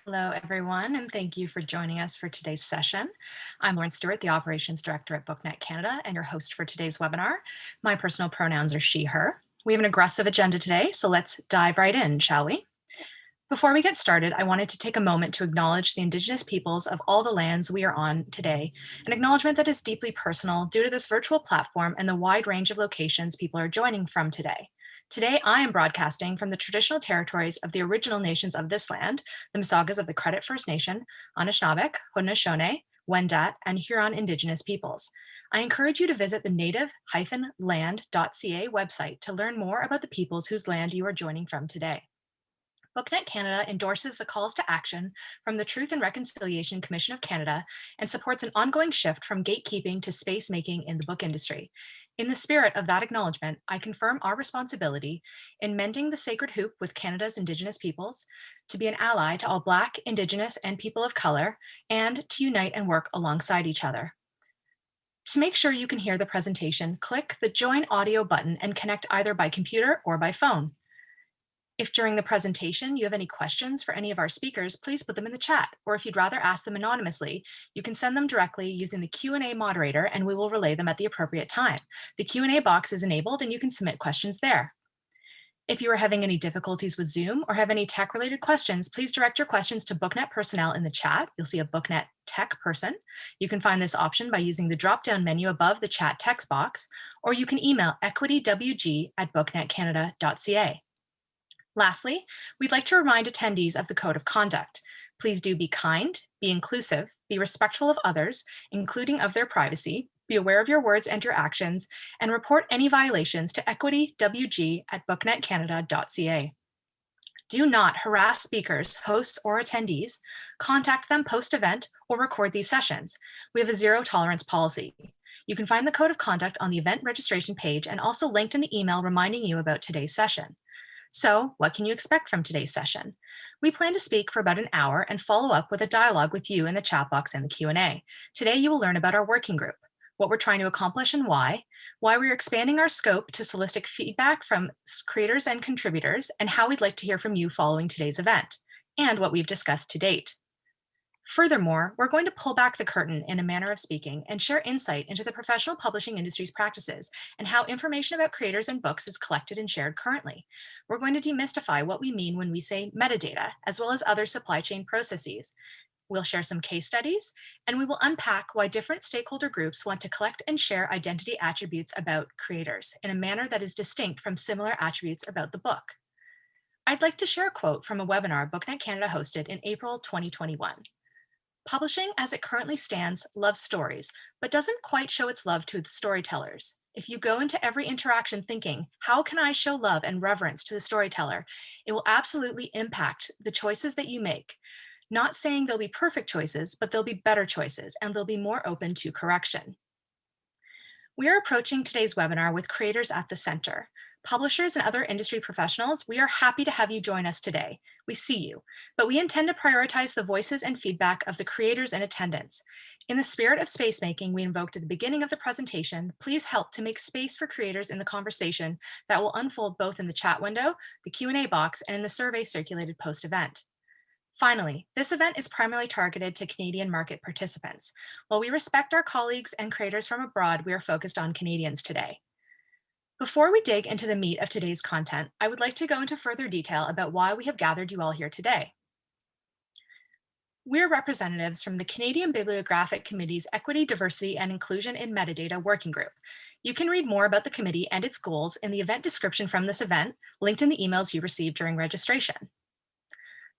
Hello, everyone, and thank you for joining us for today's session. I'm Lauren Stewart, the Operations Director at BookNet Canada, and your host for today's webinar. My personal pronouns are she, her. We have an aggressive agenda today, so let's dive right in, shall we? Before we get started, I wanted to take a moment to acknowledge the Indigenous peoples of all the lands we are on today, an acknowledgement that is deeply personal due to this virtual platform and the wide range of locations people are joining from today. Today, I am broadcasting from the traditional territories of the original nations of this land, the Mississaugas of the Credit First Nation, Anishinaabeg, Haudenosaunee, Wendat, and Huron Indigenous peoples. I encourage you to visit the native-land.ca website to learn more about the peoples whose land you are joining from today. BookNet Canada endorses the calls to action from the Truth and Reconciliation Commission of Canada and supports an ongoing shift from gatekeeping to space making in the book industry. In the spirit of that acknowledgement, I confirm our responsibility in mending the sacred hoop with Canada's Indigenous peoples, to be an ally to all Black, Indigenous, and people of color, and to unite and work alongside each other. To make sure you can hear the presentation, click the Join Audio button and connect either by computer or by phone. If during the presentation you have any questions for any of our speakers, please put them in the chat, or if you'd rather ask them anonymously, you can send them directly using the Q&A moderator and we will relay them at the appropriate time. The Q&A box is enabled and you can submit questions there. If you are having any difficulties with Zoom or have any tech-related questions, please direct your questions to BookNet personnel in the chat. You'll see a BookNet tech person. You can find this option by using the drop-down menu above the chat text box, or you can email equitywg@booknetcanada.ca. Lastly, we'd like to remind attendees of the Code of Conduct. Please do be kind, be inclusive, be respectful of others, including of their privacy, be aware of your words and your actions, and report any violations to equitywg@booknetcanada.ca. Do not harass speakers, hosts, or attendees, contact them post-event, or record these sessions. We have a zero tolerance policy. You can find the Code of Conduct on the event registration page and also linked in the email reminding you about today's session. So, what can you expect from today's session? We plan to speak for about an hour and follow up with a dialogue with you in the chat box and the Q&A. Today, you will learn about our working group, what we're trying to accomplish and why we're expanding our scope to solicit feedback from creators and contributors, and how we'd like to hear from you following today's event, and what we've discussed to date. Furthermore, we're going to pull back the curtain in a manner of speaking and share insight into the professional publishing industry's practices and how information about creators and books is collected and shared currently. We're going to demystify what we mean when we say metadata, as well as other supply chain processes. We'll share some case studies, and we will unpack why different stakeholder groups want to collect and share identity attributes about creators in a manner that is distinct from similar attributes about the book. I'd like to share a quote from a webinar BookNet Canada hosted in April 2021. Publishing, as it currently stands, loves stories, but doesn't quite show its love to the storytellers. If you go into every interaction thinking, how can I show love and reverence to the storyteller, it will absolutely impact the choices that you make. Not saying they'll be perfect choices, but they'll be better choices, and they'll be more open to correction. We are approaching today's webinar with creators at the center. Publishers and other industry professionals, we are happy to have you join us today. We see you, but we intend to prioritize the voices and feedback of the creators in attendance. In the spirit of space making we invoked at the beginning of the presentation, please help to make space for creators in the conversation that will unfold both in the chat window, the Q&A box, and in the survey circulated post-event. Finally, this event is primarily targeted to Canadian market participants. While we respect our colleagues and creators from abroad, we are focused on Canadians today. Before we dig into the meat of today's content, I would like to go into further detail about why we have gathered you all here today. We're representatives from the Canadian Bibliographic Committee's Equity, Diversity, and Inclusion in Metadata Working Group. You can read more about the committee and its goals in the event description from this event, linked in the emails you received during registration.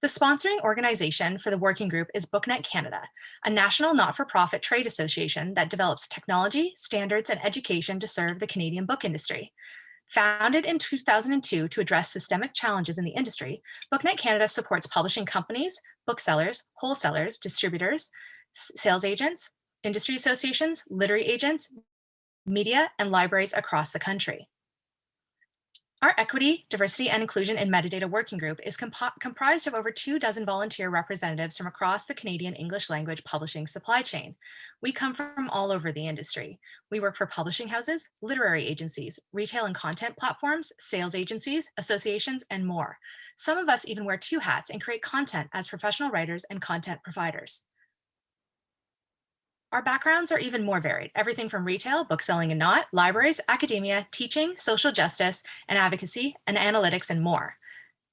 The sponsoring organization for the working group is BookNet Canada, a national not-for-profit trade association that develops technology, standards, and education to serve the Canadian book industry. Founded in 2002 to address systemic challenges in the industry, BookNet Canada supports publishing companies, booksellers, wholesalers, distributors, sales agents, industry associations, literary agents, media, and libraries across the country. Our Equity, Diversity, and Inclusion in Metadata Working Group is comprised of over 24 volunteer representatives from across the Canadian English language publishing supply chain. We come from all over the industry. We work for publishing houses, literary agencies, retail and content platforms, sales agencies, associations, and more. Some of us even wear two hats and create content as professional writers and content providers. Our backgrounds are even more varied, everything from retail, bookselling and not, libraries, academia, teaching, social justice and advocacy, and analytics, and more.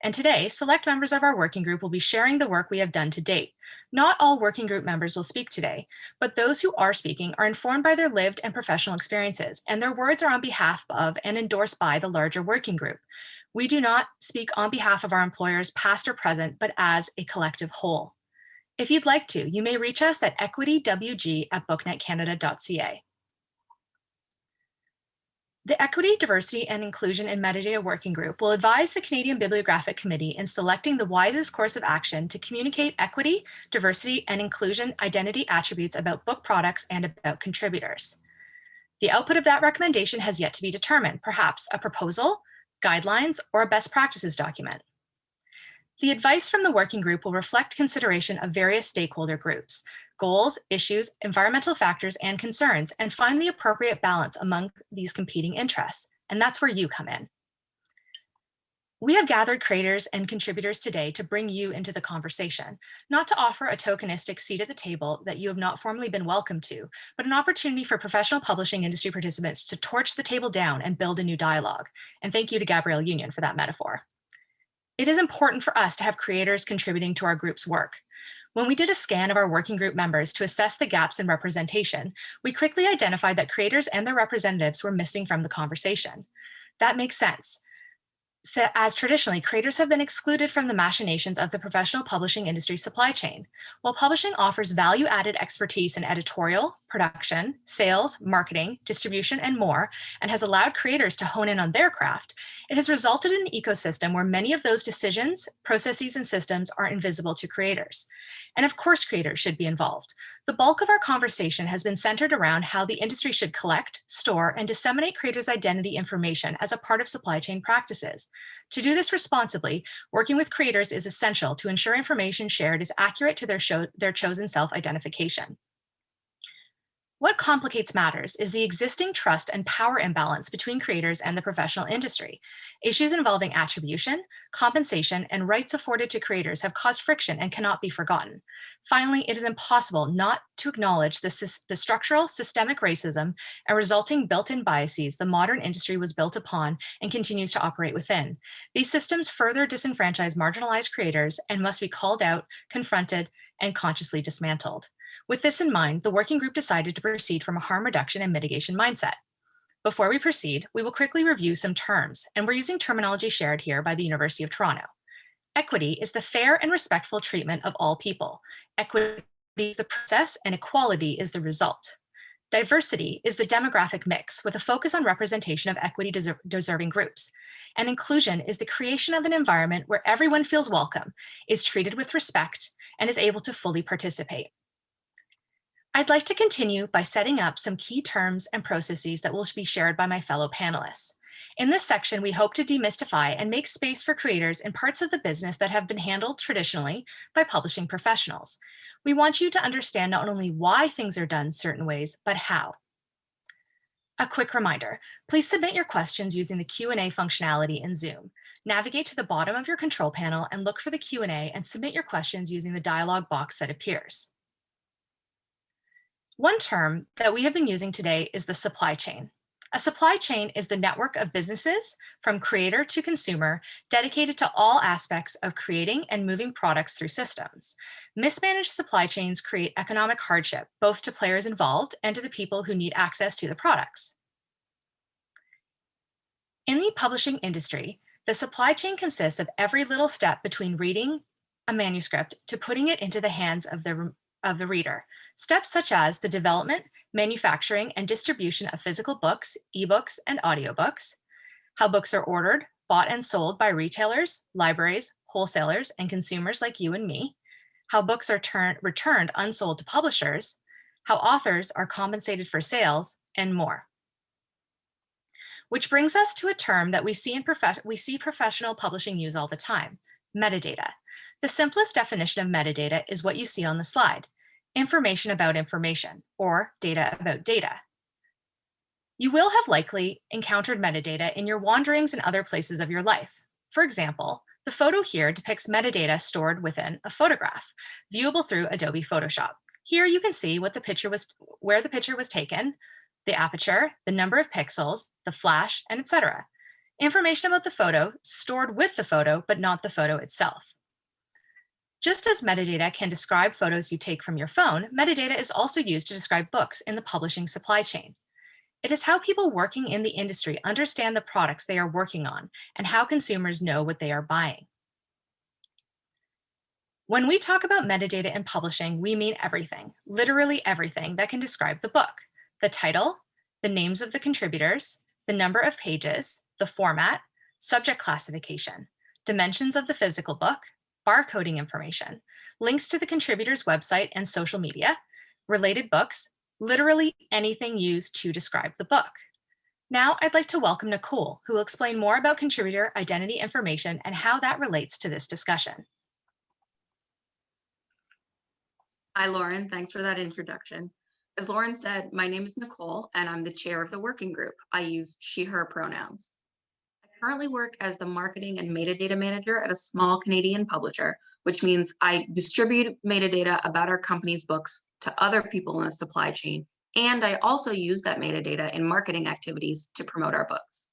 And today, select members of our working group will be sharing the work we have done to date. Not all working group members will speak today, but those who are speaking are informed by their lived and professional experiences, and their words are on behalf of and endorsed by the larger working group. We do not speak on behalf of our employers, past or present, but as a collective whole. If you'd like to, you may reach us at equitywg@booknetcanada.ca. The Equity, Diversity, and Inclusion in Metadata Working Group will advise the Canadian Bibliographic Committee in selecting the wisest course of action to communicate equity, diversity, and inclusion identity attributes about book products and about contributors. The output of that recommendation has yet to be determined, perhaps a proposal, guidelines, or a best practices document. The advice from the working group will reflect consideration of various stakeholder groups, goals, issues, environmental factors, and concerns, and find the appropriate balance among these competing interests. And that's where you come in. We have gathered creators and contributors today to bring you into the conversation, not to offer a tokenistic seat at the table that you have not formally been welcomed to, but an opportunity for professional publishing industry participants to torch the table down and build a new dialogue. And thank you to Gabrielle Union for that metaphor. It is important for us to have creators contributing to our group's work. When we did a scan of our working group members to assess the gaps in representation, we quickly identified that creators and their representatives were missing from the conversation. That makes sense, as traditionally, creators have been excluded from the machinations of the professional publishing industry supply chain. While publishing offers value-added expertise in editorial, production, sales, marketing, distribution, and more, and has allowed creators to hone in on their craft, it has resulted in an ecosystem where many of those decisions, processes, and systems are invisible to creators. And of course, creators should be involved. The bulk of our conversation has been centered around how the industry should collect, store, and disseminate creators' identity information as a part of supply chain practices. To do this responsibly, working with creators is essential to ensure information shared is accurate to their chosen self-identification. What complicates matters is the existing trust and power imbalance between creators and the professional industry. Issues involving attribution, compensation, and rights afforded to creators have caused friction and cannot be forgotten. Finally, it is impossible not to acknowledge the structural, systemic racism and resulting built-in biases the modern industry was built upon and continues to operate within. These systems further disenfranchise marginalized creators and must be called out, confronted, and consciously dismantled. With this in mind, the working group decided to proceed from a harm reduction and mitigation mindset. Before we proceed, we will quickly review some terms, and we're using terminology shared here by the University of Toronto. Equity is the fair and respectful treatment of all people. Equity is the process, and equality is the result. Diversity is the demographic mix with a focus on representation of equity-deserving groups. And inclusion is the creation of an environment where everyone feels welcome, is treated with respect, and is able to fully participate. I'd like to continue by setting up some key terms and processes that will be shared by my fellow panelists. In this section, we hope to demystify and make space for creators in parts of the business that have been handled traditionally by publishing professionals. We want you to understand not only why things are done certain ways, but how. A quick reminder, please submit your questions using the Q&A functionality in Zoom. Navigate to the bottom of your control panel and look for the Q&A and submit your questions using the dialog box that appears. One term that we have been using today is the supply chain. A supply chain is the network of businesses from creator to consumer dedicated to all aspects of creating and moving products through systems. Mismanaged supply chains create economic hardship, both to players involved and to the people who need access to the products. In the publishing industry, the supply chain consists of every little step between reading a manuscript to putting it into the hands of the reader. Steps such as the development, manufacturing, and distribution of physical books, ebooks, and audiobooks, how books are ordered, bought, and sold by retailers, libraries, wholesalers, and consumers like you and me, how books are returned unsold to publishers, how authors are compensated for sales, and more. Which brings us to a term that we see professional publishing use all the time, metadata. The simplest definition of metadata is what you see on the slide, information about information, or data about data. You will have likely encountered metadata in your wanderings and other places of your life. For example, the photo here depicts metadata stored within a photograph, viewable through Adobe Photoshop. Here you can see where the picture was taken, the aperture, the number of pixels, the flash, and etc. Information about the photo stored with the photo, but not the photo itself. Just as metadata can describe photos you take from your phone, metadata is also used to describe books in the publishing supply chain. It is how people working in the industry understand the products they are working on and how consumers know what they are buying. When we talk about metadata in publishing, we mean everything, literally everything that can describe the book. The title, the names of the contributors, the number of pages, the format, subject classification, dimensions of the physical book, barcoding information, links to the contributor's website and social media, related books, literally anything used to describe the book. Now I'd like to welcome Nicole, who will explain more about contributor identity information and how that relates to this discussion. Hi, Lauren. Thanks for that introduction. As Lauren said, my name is Nicole, and I'm the chair of the working group. I use she, her pronouns. I currently work as the marketing and metadata manager at a small Canadian publisher, which means I distribute metadata about our company's books to other people in the supply chain, and I also use that metadata in marketing activities to promote our books.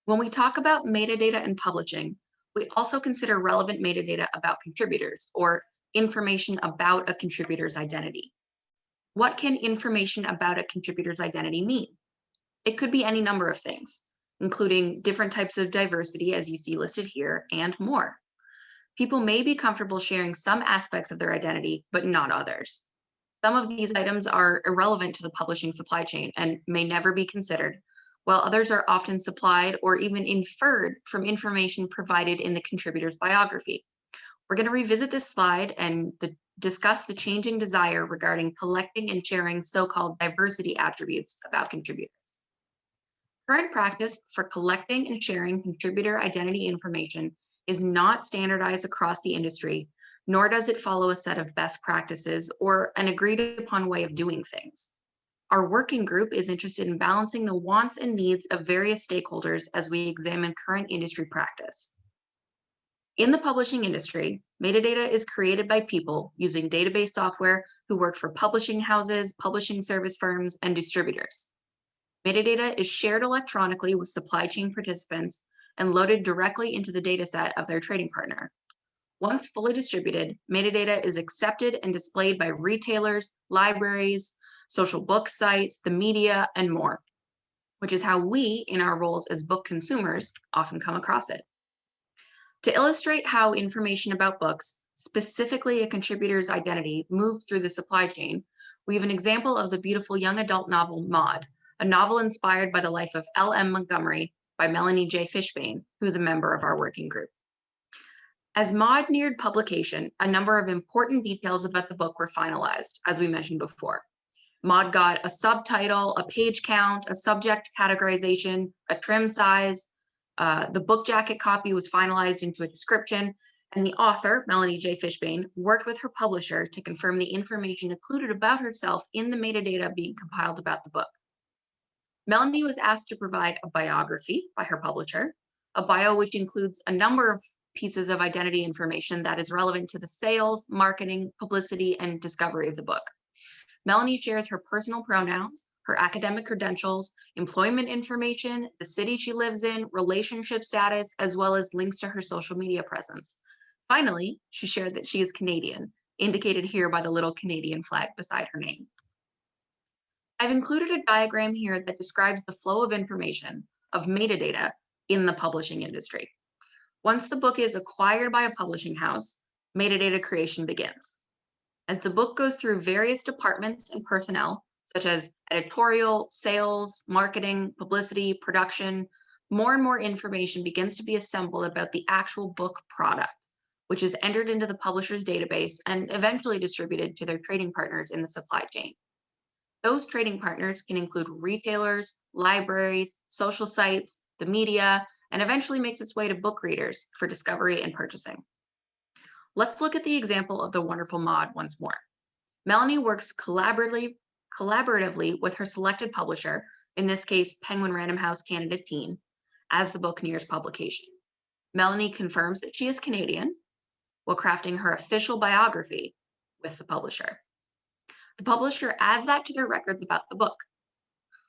When we talk about metadata in publishing, we also consider relevant metadata about contributors or information about a contributor's identity. What can information about a contributor's identity mean? It could be any number of things, including different types of diversity, as you see listed here, and more. People may be comfortable sharing some aspects of their identity, but not others. Some of these items are irrelevant to the publishing supply chain and may never be considered, while others are often supplied or even inferred from information provided in the contributor's biography. We're going to revisit this slide and discuss the changing desire regarding collecting and sharing so-called diversity attributes about contributors. Current practice for collecting and sharing contributor identity information is not standardized across the industry, nor does it follow a set of best practices or an agreed upon way of doing things. Our working group is interested in balancing the wants and needs of various stakeholders as we examine current industry practice. In the publishing industry, metadata is created by people using database software who work for publishing houses, publishing service firms, and distributors. Metadata is shared electronically with supply chain participants and loaded directly into the dataset of their trading partner. Once fully distributed, metadata is accepted and displayed by retailers, libraries, social book sites, the media, and more, which is how we, in our roles as book consumers, often come across it. To illustrate how information about books, specifically a contributor's identity, moves through the supply chain, we have an example of the beautiful young adult novel Maud, a novel inspired by the life of L.M. Montgomery by Melanie J. Fishbane, who is a member of our working group. As Maud neared publication, a number of important details about the book were finalized, as we mentioned before. Maud got a subtitle, a page count, a subject categorization, a trim size. The book jacket copy was finalized into a description, and the author, Melanie J. Fishbane, worked with her publisher to confirm the information included about herself in the metadata being compiled about the book. Melanie was asked to provide a biography by her publisher, a bio which includes a number of pieces of identity information that is relevant to the sales, marketing, publicity, and discovery of the book. Melanie shares her personal pronouns, her academic credentials, employment information, the city she lives in, relationship status, as well as links to her social media presence. Finally, she shared that she is Canadian, indicated here by the little Canadian flag beside her name. I've included a diagram here that describes the flow of information, of metadata, in the publishing industry. Once the book is acquired by a publishing house, metadata creation begins. As the book goes through various departments and personnel, such as editorial, sales, marketing, publicity, production, more and more information begins to be assembled about the actual book product, which is entered into the publisher's database and eventually distributed to their trading partners in the supply chain. Those trading partners can include retailers, libraries, social sites, the media, and eventually makes its way to book readers for discovery and purchasing. Let's look at the example of the wonderful Maud once more. Melanie works collaboratively with her selected publisher, in this case, Penguin Random House Canada Teen, as the book nears publication. Melanie confirms that she is Canadian while crafting her official biography with the publisher. The publisher adds that to their records about the book.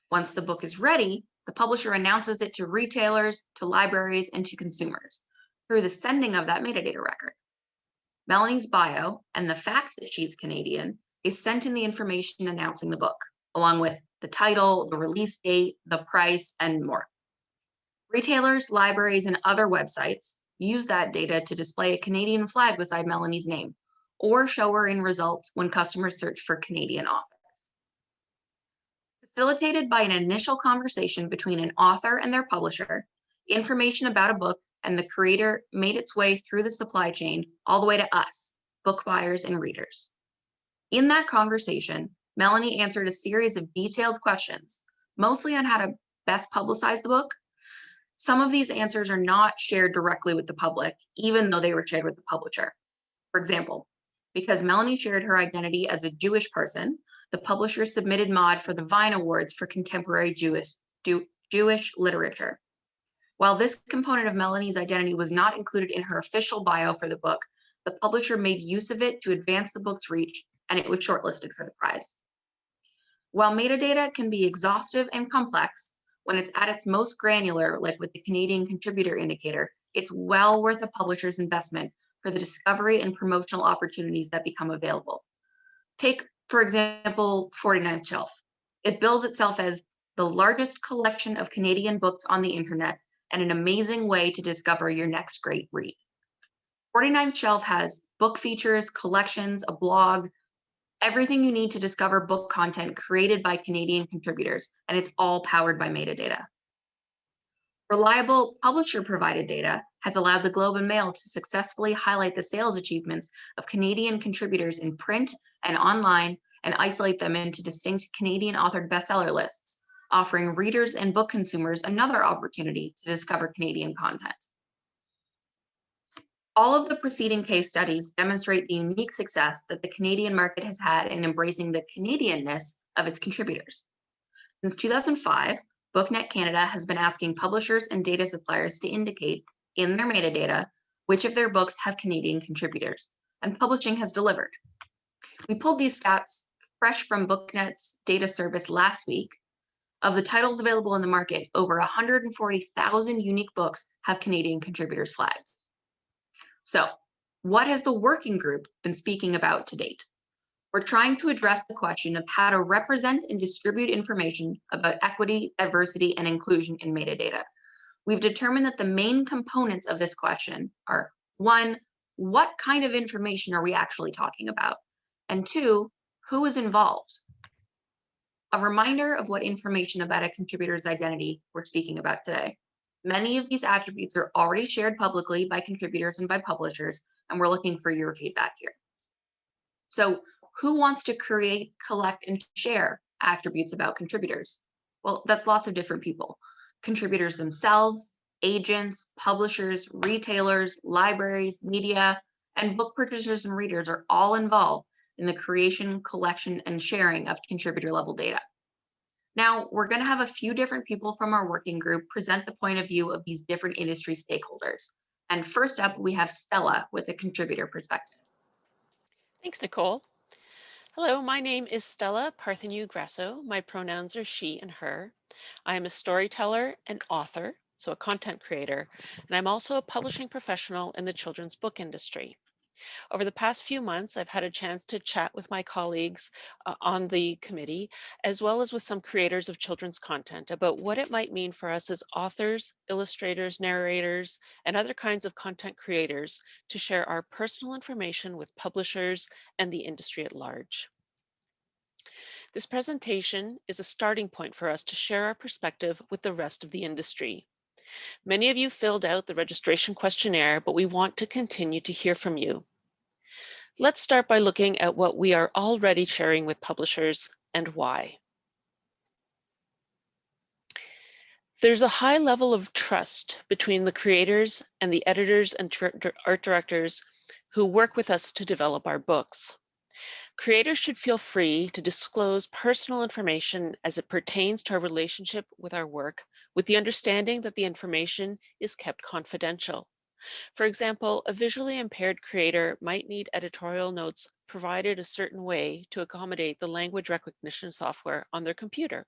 Once the book is ready, the publisher announces it to retailers, to libraries, and to consumers through the sending of that metadata record. Melanie's bio and the fact that she's Canadian is sent in the information announcing the book, along with the title, the release date, the price, and more. Retailers, libraries, and other websites use that data to display a Canadian flag beside Melanie's name, or show her in results when customers search for Canadian authors. Facilitated by an initial conversation between an author and their publisher, information about a book and the creator made its way through the supply chain all the way to us, book buyers and readers. In that conversation, Melanie answered a series of detailed questions, mostly on how to best publicize the book. Some of these answers are not shared directly with the public, even though they were shared with the publisher. For example, because Melanie shared her identity as a Jewish person, the publisher submitted Maud for the Vine Awards for Contemporary Jewish Literature. While this component of Melanie's identity was not included in her official bio for the book, the publisher made use of it to advance the book's reach, and it was shortlisted for the prize. While metadata can be exhaustive and complex, when it's at its most granular, like with the Canadian Contributor Indicator, it's well worth a publisher's investment for the discovery and promotional opportunities that become available. Take, for example, 49th Shelf. It bills itself as the largest collection of Canadian books on the internet and an amazing way to discover your next great read. 49th Shelf has book features, collections, a blog, everything you need to discover book content created by Canadian contributors, and it's all powered by metadata. Reliable publisher-provided data has allowed the Globe and Mail to successfully highlight the sales achievements of Canadian contributors in print and online and isolate them into distinct Canadian-authored bestseller lists, offering readers and book consumers another opportunity to discover Canadian content. All of the preceding case studies demonstrate the unique success that the Canadian market has had in embracing the Canadianness of its contributors. Since 2005, BookNet Canada has been asking publishers and data suppliers to indicate in their metadata which of their books have Canadian contributors, and publishing has delivered. We pulled these stats fresh from BookNet's data service last week. Of the titles available in the market, over 140,000 unique books have Canadian contributors flagged. So, what has the working group been speaking about to date? We're trying to address the question of how to represent and distribute information about equity, diversity, and inclusion in metadata. We've determined that the main components of this question are: 1, what kind of information are we actually talking about? And 2, who is involved? A reminder of what information about a contributor's identity we're speaking about today. Many of these attributes are already shared publicly by contributors and by publishers, and we're looking for your feedback here. So, who wants to create, collect, and share attributes about contributors? Well, that's lots of different people. Contributors themselves, agents, publishers, retailers, libraries, media, and book purchasers and readers are all involved in the creation, collection, and sharing of contributor level data. Now, we're going to have a few different people from our working group present the point of view of these different industry stakeholders. And first up, we have Stella with a contributor perspective. Thanks, Nicole. Hello, my name is Stella Partheniou Grasso. My pronouns are she and her. I am a storyteller and author, so a content creator, and I'm also a publishing professional in the children's book industry. Over the past few months, I've had a chance to chat with my colleagues on the committee, as well as with some creators of children's content about what it might mean for us as authors, illustrators, narrators, and other kinds of content creators to share our personal information with publishers and the industry at large. This presentation is a starting point for us to share our perspective with the rest of the industry. Many of you filled out the registration questionnaire, but we want to continue to hear from you. Let's start by looking at what we are already sharing with publishers and why. There's a high level of trust between the creators and the editors and art directors who work with us to develop our books. Creators should feel free to disclose personal information as it pertains to our relationship with our work, with the understanding that the information is kept confidential. For example, a visually impaired creator might need editorial notes provided a certain way to accommodate the language recognition software on their computer.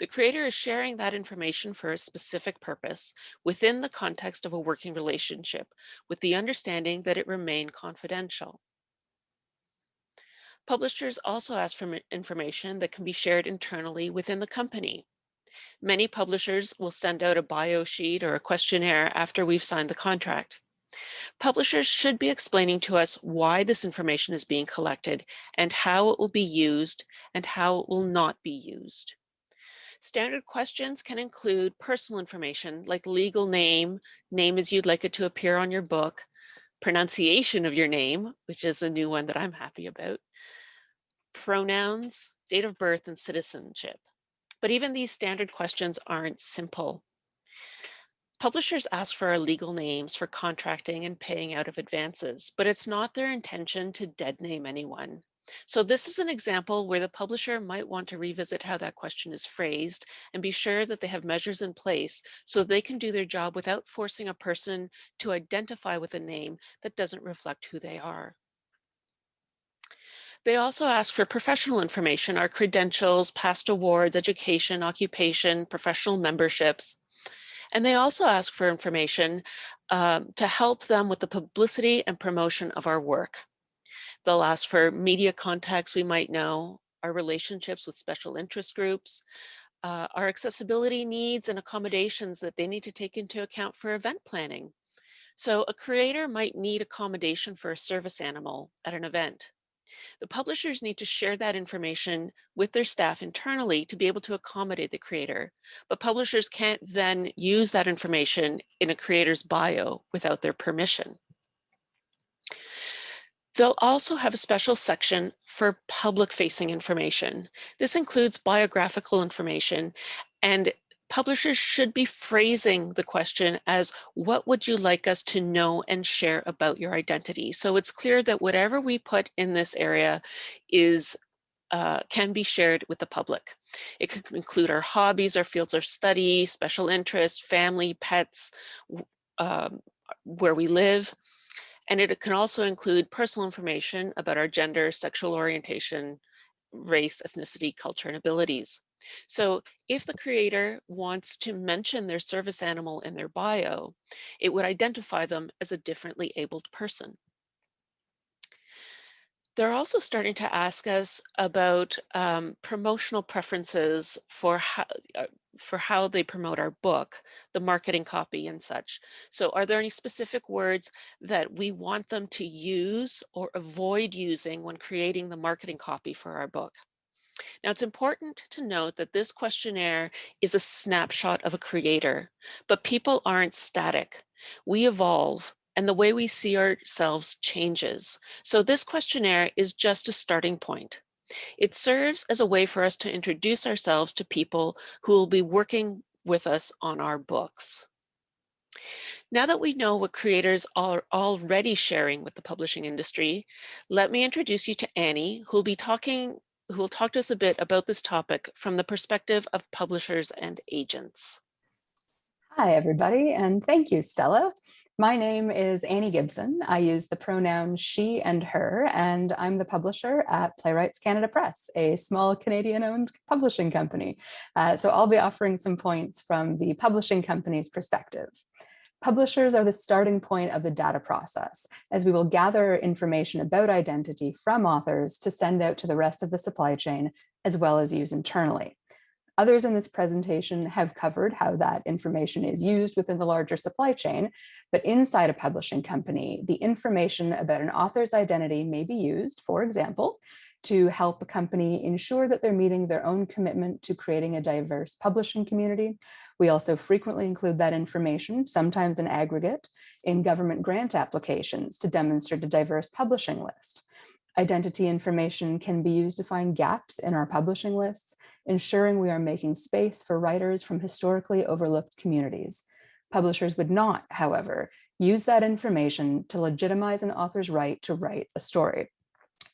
The creator is sharing that information for a specific purpose within the context of a working relationship, with the understanding that it remain confidential. Publishers also ask for information that can be shared internally within the company. Many publishers will send out a bio sheet or a questionnaire after we've signed the contract. Publishers should be explaining to us why this information is being collected and how it will be used and how it will not be used. Standard questions can include personal information like legal name, name as you'd like it to appear on your book, pronunciation of your name, which is a new one that I'm happy about, pronouns, date of birth, and citizenship. But even these standard questions aren't simple. Publishers ask for our legal names for contracting and paying out of advances, but it's not their intention to dead name anyone. So this is an example where the publisher might want to revisit how that question is phrased and be sure that they have measures in place so they can do their job without forcing a person to identify with a name that doesn't reflect who they are. They also ask for professional information, our credentials, past awards, education, occupation, professional memberships. And they also ask for information to help them with the publicity and promotion of our work. They'll ask for media contacts we might know, our relationships with special interest groups, our accessibility needs and accommodations that they need to take into account for event planning. So a creator might need accommodation for a service animal at an event. The publishers need to share that information with their staff internally to be able to accommodate the creator, but publishers can't then use that information in a creator's bio without their permission. They'll also have a special section for public-facing information. This includes biographical information, and publishers should be phrasing the question as, what would you like us to know and share about your identity? So it's clear that whatever we put in this area can be shared with the public. It could include our hobbies, our fields of study, special interests, family, pets, where we live. And it can also include personal information about our gender, sexual orientation, race, ethnicity, culture, and abilities. So if the creator wants to mention their service animal in their bio, it would identify them as a differently abled person. They're also starting to ask us about promotional preferences for how they promote our book, the marketing copy and such. So are there any specific words that we want them to use or avoid using when creating the marketing copy for our book? Now, it's important to note that this questionnaire is a snapshot of a creator, but people aren't static. We evolve, and the way we see ourselves changes. So this questionnaire is just a starting point. It serves as a way for us to introduce ourselves to people who will be working with us on our books. Now that we know what creators are already sharing with the publishing industry, let me introduce you to Annie, who will talk to us a bit about this topic from the perspective of publishers and agents. Hi, everybody, and thank you, Stella. My name is Annie Gibson. I use the pronouns she and her, and I'm the publisher at Playwrights Canada Press, a small Canadian-owned publishing company. So I'll be offering some points from the publishing company's perspective. Publishers are the starting point of the data process, as we will gather information about identity from authors to send out to the rest of the supply chain, as well as use internally. Others in this presentation have covered how that information is used within the larger supply chain, but inside a publishing company, the information about an author's identity may be used, for example, to help a company ensure that they're meeting their own commitment to creating a diverse publishing community. We also frequently include that information, sometimes in aggregate, in government grant applications to demonstrate a diverse publishing list. Identity information can be used to find gaps in our publishing lists, ensuring we are making space for writers from historically overlooked communities. Publishers would not, however, use that information to legitimize an author's right to write a story.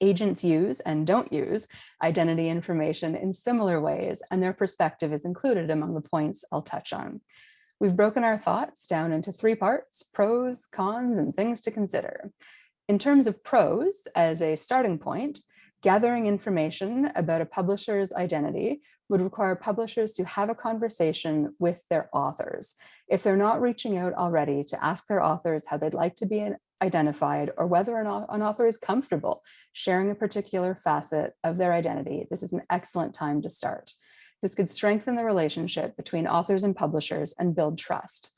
Agents use and don't use identity information in similar ways, and their perspective is included among the points I'll touch on. We've broken our thoughts down into 3 parts: pros, cons, and things to consider. In terms of pros, as a starting point, gathering information about a publisher's identity would require publishers to have a conversation with their authors. If they're not reaching out already to ask their authors how they'd like to be identified or whether or not an author is comfortable sharing a particular facet of their identity, this is an excellent time to start. This could strengthen the relationship between authors and publishers and build trust.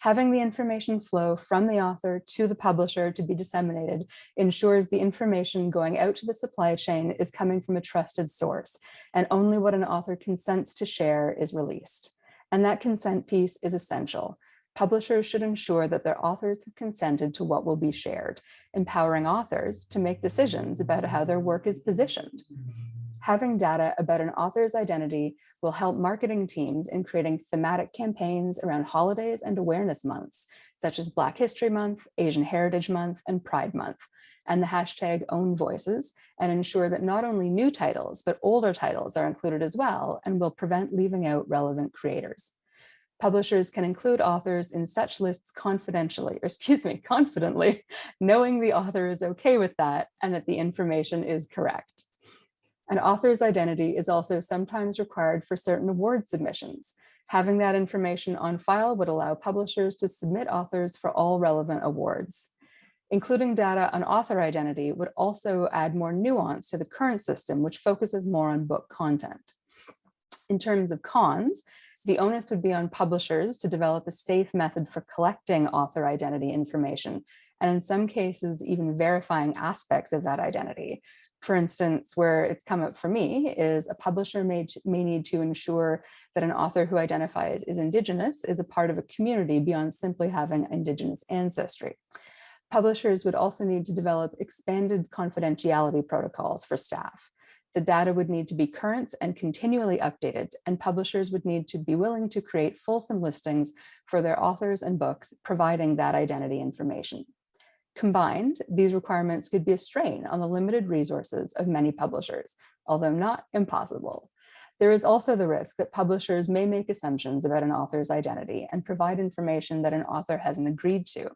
Having the information flow from the author to the publisher to be disseminated ensures the information going out to the supply chain is coming from a trusted source, and only what an author consents to share is released. And that consent piece is essential. Publishers should ensure that their authors have consented to what will be shared, empowering authors to make decisions about how their work is positioned. Having data about an author's identity will help marketing teams in creating thematic campaigns around holidays and awareness months, such as Black History Month, Asian Heritage Month, and Pride Month, and the hashtag Own Voices, and ensure that not only new titles, but older titles are included as well, and will prevent leaving out relevant creators. Publishers can include authors in such lists confidently, knowing the author is okay with that and that the information is correct. An author's identity is also sometimes required for certain award submissions. Having that information on file would allow publishers to submit authors for all relevant awards. Including data on author identity would also add more nuance to the current system, which focuses more on book content. In terms of cons, the onus would be on publishers to develop a safe method for collecting author identity information, and in some cases, even verifying aspects of that identity. For instance, where it's come up for me is a publisher may need to ensure that an author who identifies as Indigenous is a part of a community beyond simply having Indigenous ancestry. Publishers would also need to develop expanded confidentiality protocols for staff. The data would need to be current and continually updated, and publishers would need to be willing to create fulsome listings for their authors and books, providing that identity information. Combined, these requirements could be a strain on the limited resources of many publishers, although not impossible. There is also the risk that publishers may make assumptions about an author's identity and provide information that an author hasn't agreed to.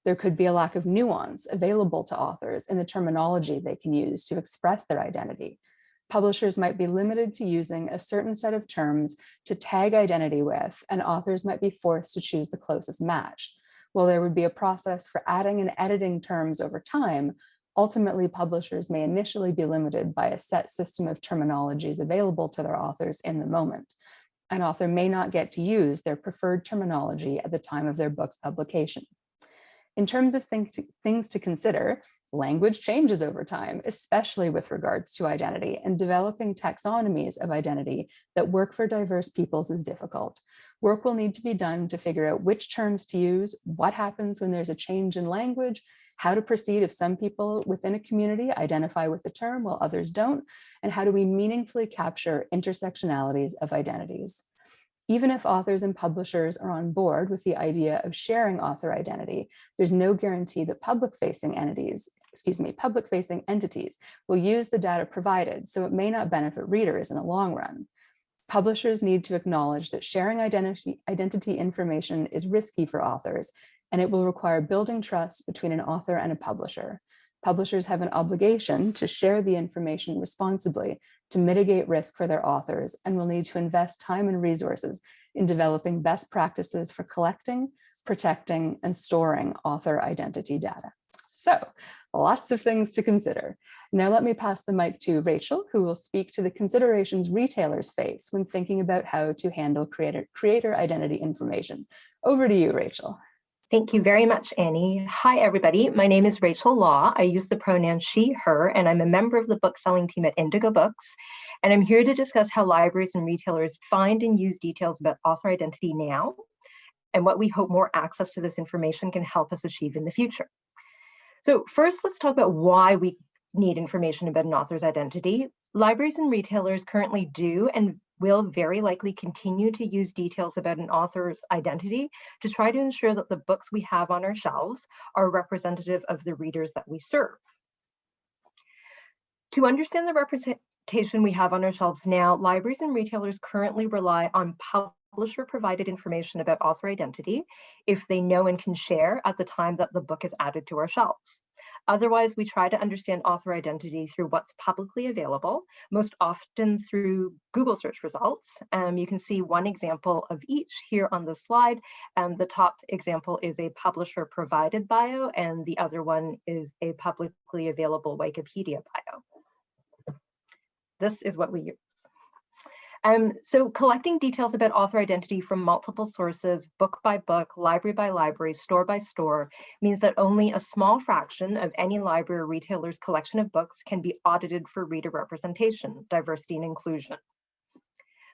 There could be a lack of nuance available to authors in the terminology they can use to express their identity. Publishers might be limited to using a certain set of terms to tag identity with, and authors might be forced to choose the closest match. While there would be a process for adding and editing terms over time, ultimately publishers may initially be limited by a set system of terminologies available to their authors in the moment. An author may not get to use their preferred terminology at the time of their book's publication. In terms of things to consider, language changes over time, especially with regards to identity, and developing taxonomies of identity that work for diverse peoples is difficult. Work will need to be done to figure out which terms to use, what happens when there's a change in language, how to proceed if some people within a community identify with a term while others don't, and how do we meaningfully capture intersectionalities of identities. Even if authors and publishers are on board with the idea of sharing author identity, there's no guarantee that public-facing entities will use the data provided, so it may not benefit readers in the long run. Publishers need to acknowledge that sharing identity information is risky for authors, and it will require building trust between an author and a publisher. Publishers have an obligation to share the information responsibly to mitigate risk for their authors, and will need to invest time and resources in developing best practices for collecting, protecting, and storing author identity data. So, lots of things to consider. Now let me pass the mic to Rachel, who will speak to the considerations retailers face when thinking about how to handle creator identity information. Over to you, Rachel. Thank you very much, Annie. Hi, everybody. My name is Rachel Law. I use the pronoun she, her, and I'm a member of the book selling team at Indigo Books. And I'm here to discuss how libraries and retailers find and use details about author identity now, and what we hope more access to this information can help us achieve in the future. So first, let's talk about why we need information about an author's identity, libraries and retailers currently do and will very likely continue to use details about an author's identity to try to ensure that the books we have on our shelves are representative of the readers that we serve. To understand the representation we have on our shelves now, libraries and retailers currently rely on publisher-provided information about author identity if they know and can share at the time that the book is added to our shelves. Otherwise, we try to understand author identity through what's publicly available, most often through Google search results. You can see one example of each here on the slide. The top example is a publisher-provided bio, and the other one is a publicly available Wikipedia bio. This is what we use. So collecting details about author identity from multiple sources, book by book, library by library, store by store, means that only a small fraction of any library or retailer's collection of books can be audited for reader representation, diversity, and inclusion.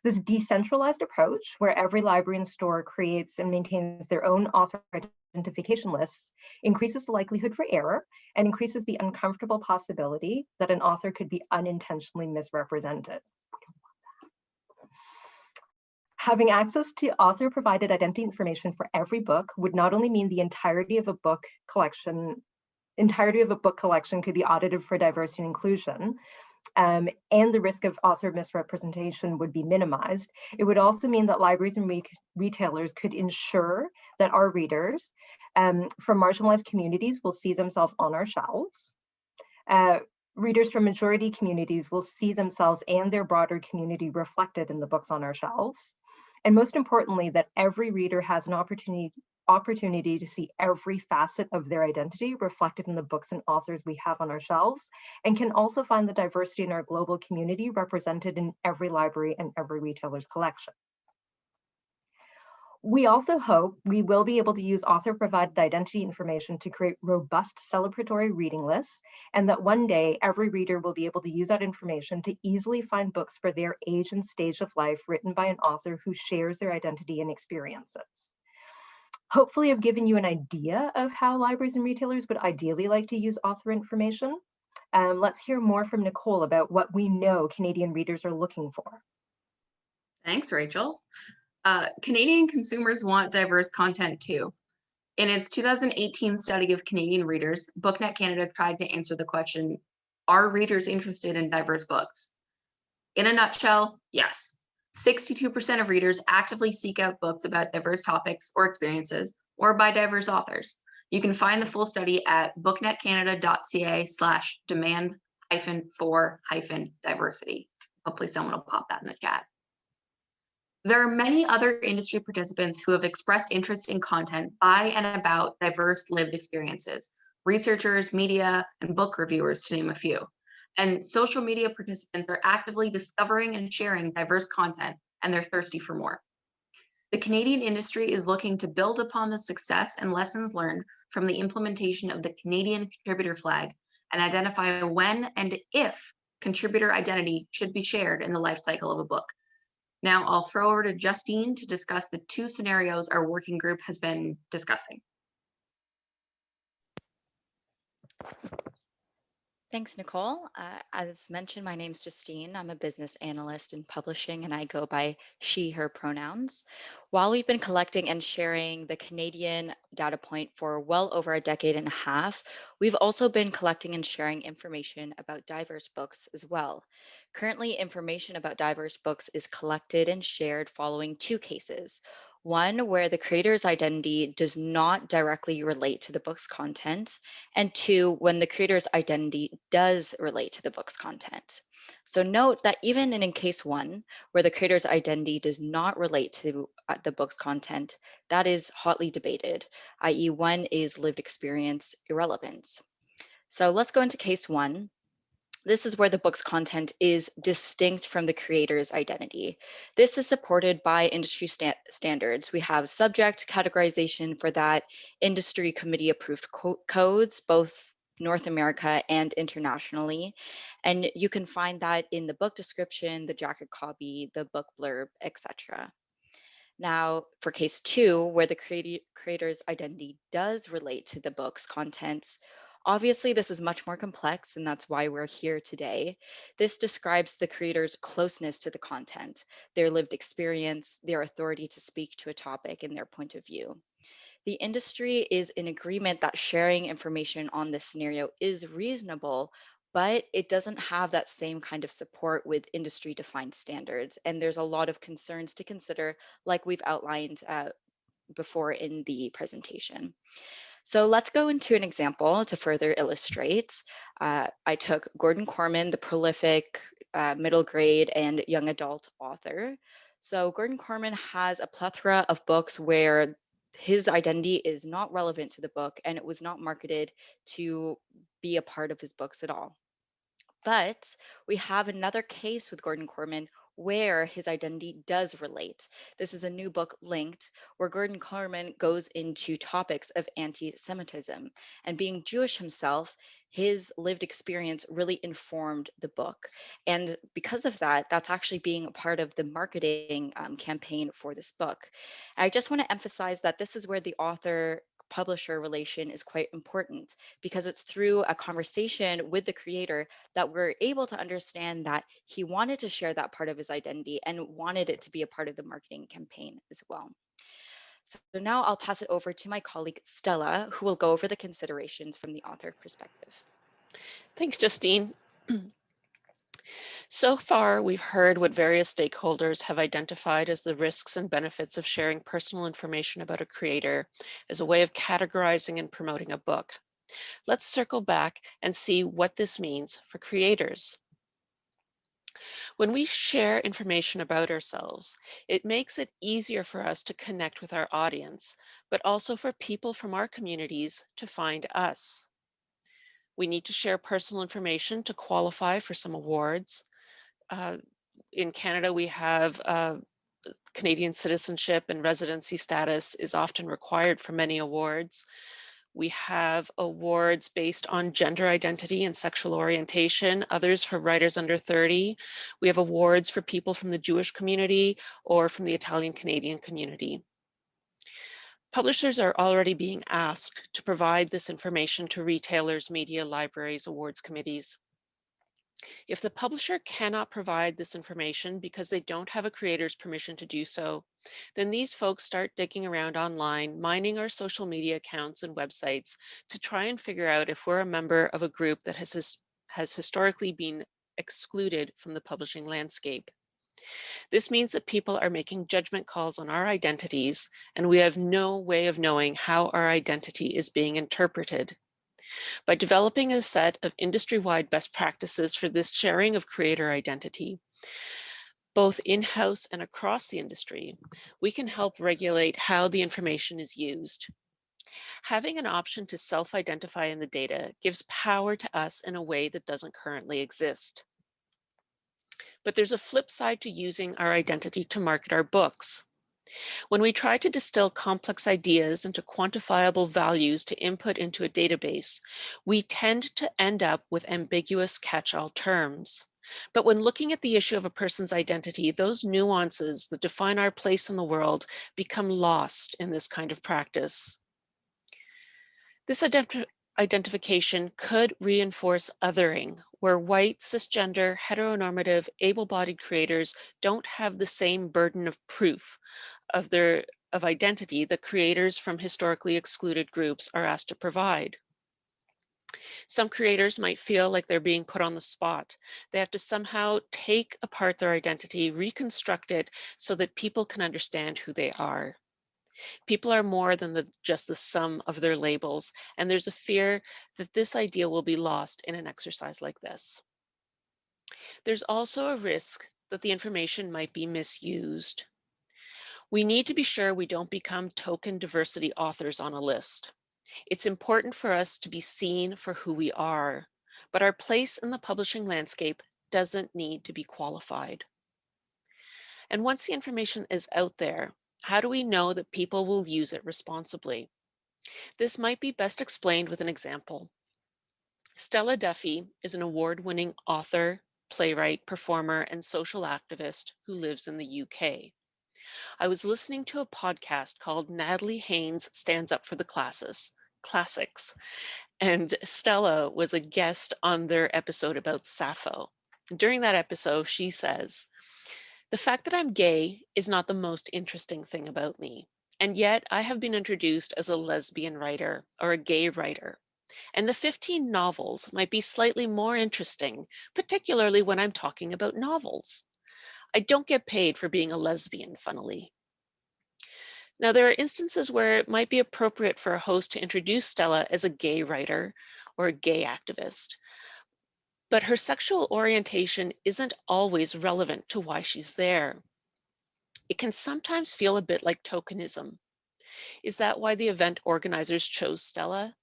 This decentralized approach, where every library and store creates and maintains their own author identification lists, increases the likelihood for error and increases the uncomfortable possibility that an author could be unintentionally misrepresented. Having access to author-provided identity information for every book would not only mean the entirety of a book collection could be audited for diversity and inclusion, and the risk of author misrepresentation would be minimized. It would also mean that libraries and retailers could ensure that our readers from marginalized communities will see themselves on our shelves. Readers from majority communities will see themselves and their broader community reflected in the books on our shelves. And most importantly, that every reader has an opportunity to see every facet of their identity reflected in the books and authors we have on our shelves, and can also find the diversity in our global community represented in every library and every retailer's collection. We also hope we will be able to use author-provided identity information to create robust celebratory reading lists, and that one day every reader will be able to use that information to easily find books for their age and stage of life written by an author who shares their identity and experiences. Hopefully, I've given you an idea of how libraries and retailers would ideally like to use author information. Let's hear more from Nicole about what we know Canadian readers are looking for. Thanks, Rachel. Canadian consumers want diverse content too. In its 2018 study of Canadian readers, BookNet Canada tried to answer the question, are readers interested in diverse books? In a nutshell, yes. 62% of readers actively seek out books about diverse topics or experiences, or by diverse authors. You can find the full study at booknetcanada.ca/demand-for-diversity. Hopefully someone will pop that in the chat. There are many other industry participants who have expressed interest in content by and about diverse lived experiences, researchers, media, and book reviewers, to name a few. And social media participants are actively discovering and sharing diverse content, and they're thirsty for more. The Canadian industry is looking to build upon the success and lessons learned from the implementation of the Canadian contributor flag and identify when and if contributor identity should be shared in the life cycle of a book. Now I'll throw over to Justine to discuss the two scenarios our working group has been discussing. Thanks, Nicole. As mentioned, my name is Justine. I'm a business analyst in publishing, and I go by she, her pronouns. While we've been collecting and sharing the Canadian data point for well over a decade and a half, we've also been collecting and sharing information about diverse books as well. Currently, information about diverse books is collected and shared following two cases. One, where the creator's identity does not directly relate to the book's content, and two, when the creator's identity does relate to the book's content. So note that even in case one, where the creator's identity does not relate to the book's content, that is hotly debated, i.e. one is lived experience irrelevance. So let's go into case one. This is where the book's content is distinct from the creator's identity. This is supported by industry standards. We have subject categorization for that, industry committee approved codes, both North America and internationally. And you can find that in the book description, the jacket copy, the book blurb, etc. Now, for case two, where the creator's identity does relate to the book's contents, Obviously, this is much more complex, and that's why we're here today. This describes the creator's closeness to the content, their lived experience, their authority to speak to a topic, and their point of view. The industry is in agreement that sharing information on this scenario is reasonable, but it doesn't have that same kind of support with industry defined standards. And there's a lot of concerns to consider, like we've outlined before in the presentation. So let's go into an example to further illustrate. I took Gordon Corman, the prolific middle grade and young adult author. So Gordon Corman has a plethora of books where his identity is not relevant to the book and it was not marketed to be a part of his books at all. But we have another case with Gordon Corman where his identity does relate. This is a new book, Linked, where Gordon Corman goes into topics of anti Semitism. And being Jewish himself, his lived experience really informed the book. And because of that, that's actually being a part of the marketing campaign for this book. I just want to emphasize that this is where the author publisher relation is quite important because it's through a conversation with the creator that we're able to understand that he wanted to share that part of his identity and wanted it to be a part of the marketing campaign as well. So now I'll pass it over to my colleague Stella, who will go over the considerations from the author perspective. Thanks, Justine. So far, we've heard what various stakeholders have identified as the risks and benefits of sharing personal information about a creator as a way of categorizing and promoting a book. Let's circle back and see what this means for creators. When we share information about ourselves, it makes it easier for us to connect with our audience, but also for people from our communities to find us. We need to share personal information to qualify for some awards. In Canada, we have Canadian citizenship and residency status is often required for many awards. We have awards based on gender identity and sexual orientation, others for writers under 30. We have awards for people from the Jewish community or from the Italian Canadian community. Publishers are already being asked to provide this information to retailers, media, libraries, awards committees. If the publisher cannot provide this information because they don't have a creator's permission to do so, then these folks start digging around online, mining our social media accounts and websites to try and figure out if we're a member of a group that has historically been excluded from the publishing landscape. This means that people are making judgment calls on our identities, and we have no way of knowing how our identity is being interpreted. By developing a set of industry-wide best practices for this sharing of creator identity, both in-house and across the industry, we can help regulate how the information is used. Having an option to self-identify in the data gives power to us in a way that doesn't currently exist. But there's a flip side to using our identity to market our books. When we try to distill complex ideas into quantifiable values to input into a database, we tend to end up with ambiguous catch-all terms. But when looking at the issue of a person's identity, those nuances that define our place in the world become lost in this kind of practice. This identification could reinforce othering, where white, cisgender, heteronormative, able-bodied creators don't have the same burden of proof of identity that creators from historically excluded groups are asked to provide. Some creators might feel like they're being put on the spot. They have to somehow take apart their identity, reconstruct it so that people can understand who they are. People are more than just the sum of their labels, and there's a fear that this idea will be lost in an exercise like this. There's also a risk that the information might be misused. We need to be sure we don't become token diversity authors on a list. It's important for us to be seen for who we are, but our place in the publishing landscape doesn't need to be qualified. And once the information is out there, how do we know that people will use it responsibly? This might be best explained with an example. Stella Duffy is an award-winning author, playwright, performer, and social activist who lives in the UK. I was listening to a podcast called Natalie Haynes Stands Up for the Classics, and Stella was a guest on their episode about Sappho. During that episode, she says, "The fact that I'm gay is not the most interesting thing about me. And yet I have been introduced as a lesbian writer or a gay writer. And the 15 novels might be slightly more interesting, particularly when I'm talking about novels. I don't get paid for being a lesbian, funnily." Now, there are instances where it might be appropriate for a host to introduce Stella as a gay writer or a gay activist, but her sexual orientation isn't always relevant to why she's there. It can sometimes feel a bit like tokenism. Is that why the event organizers chose Stella?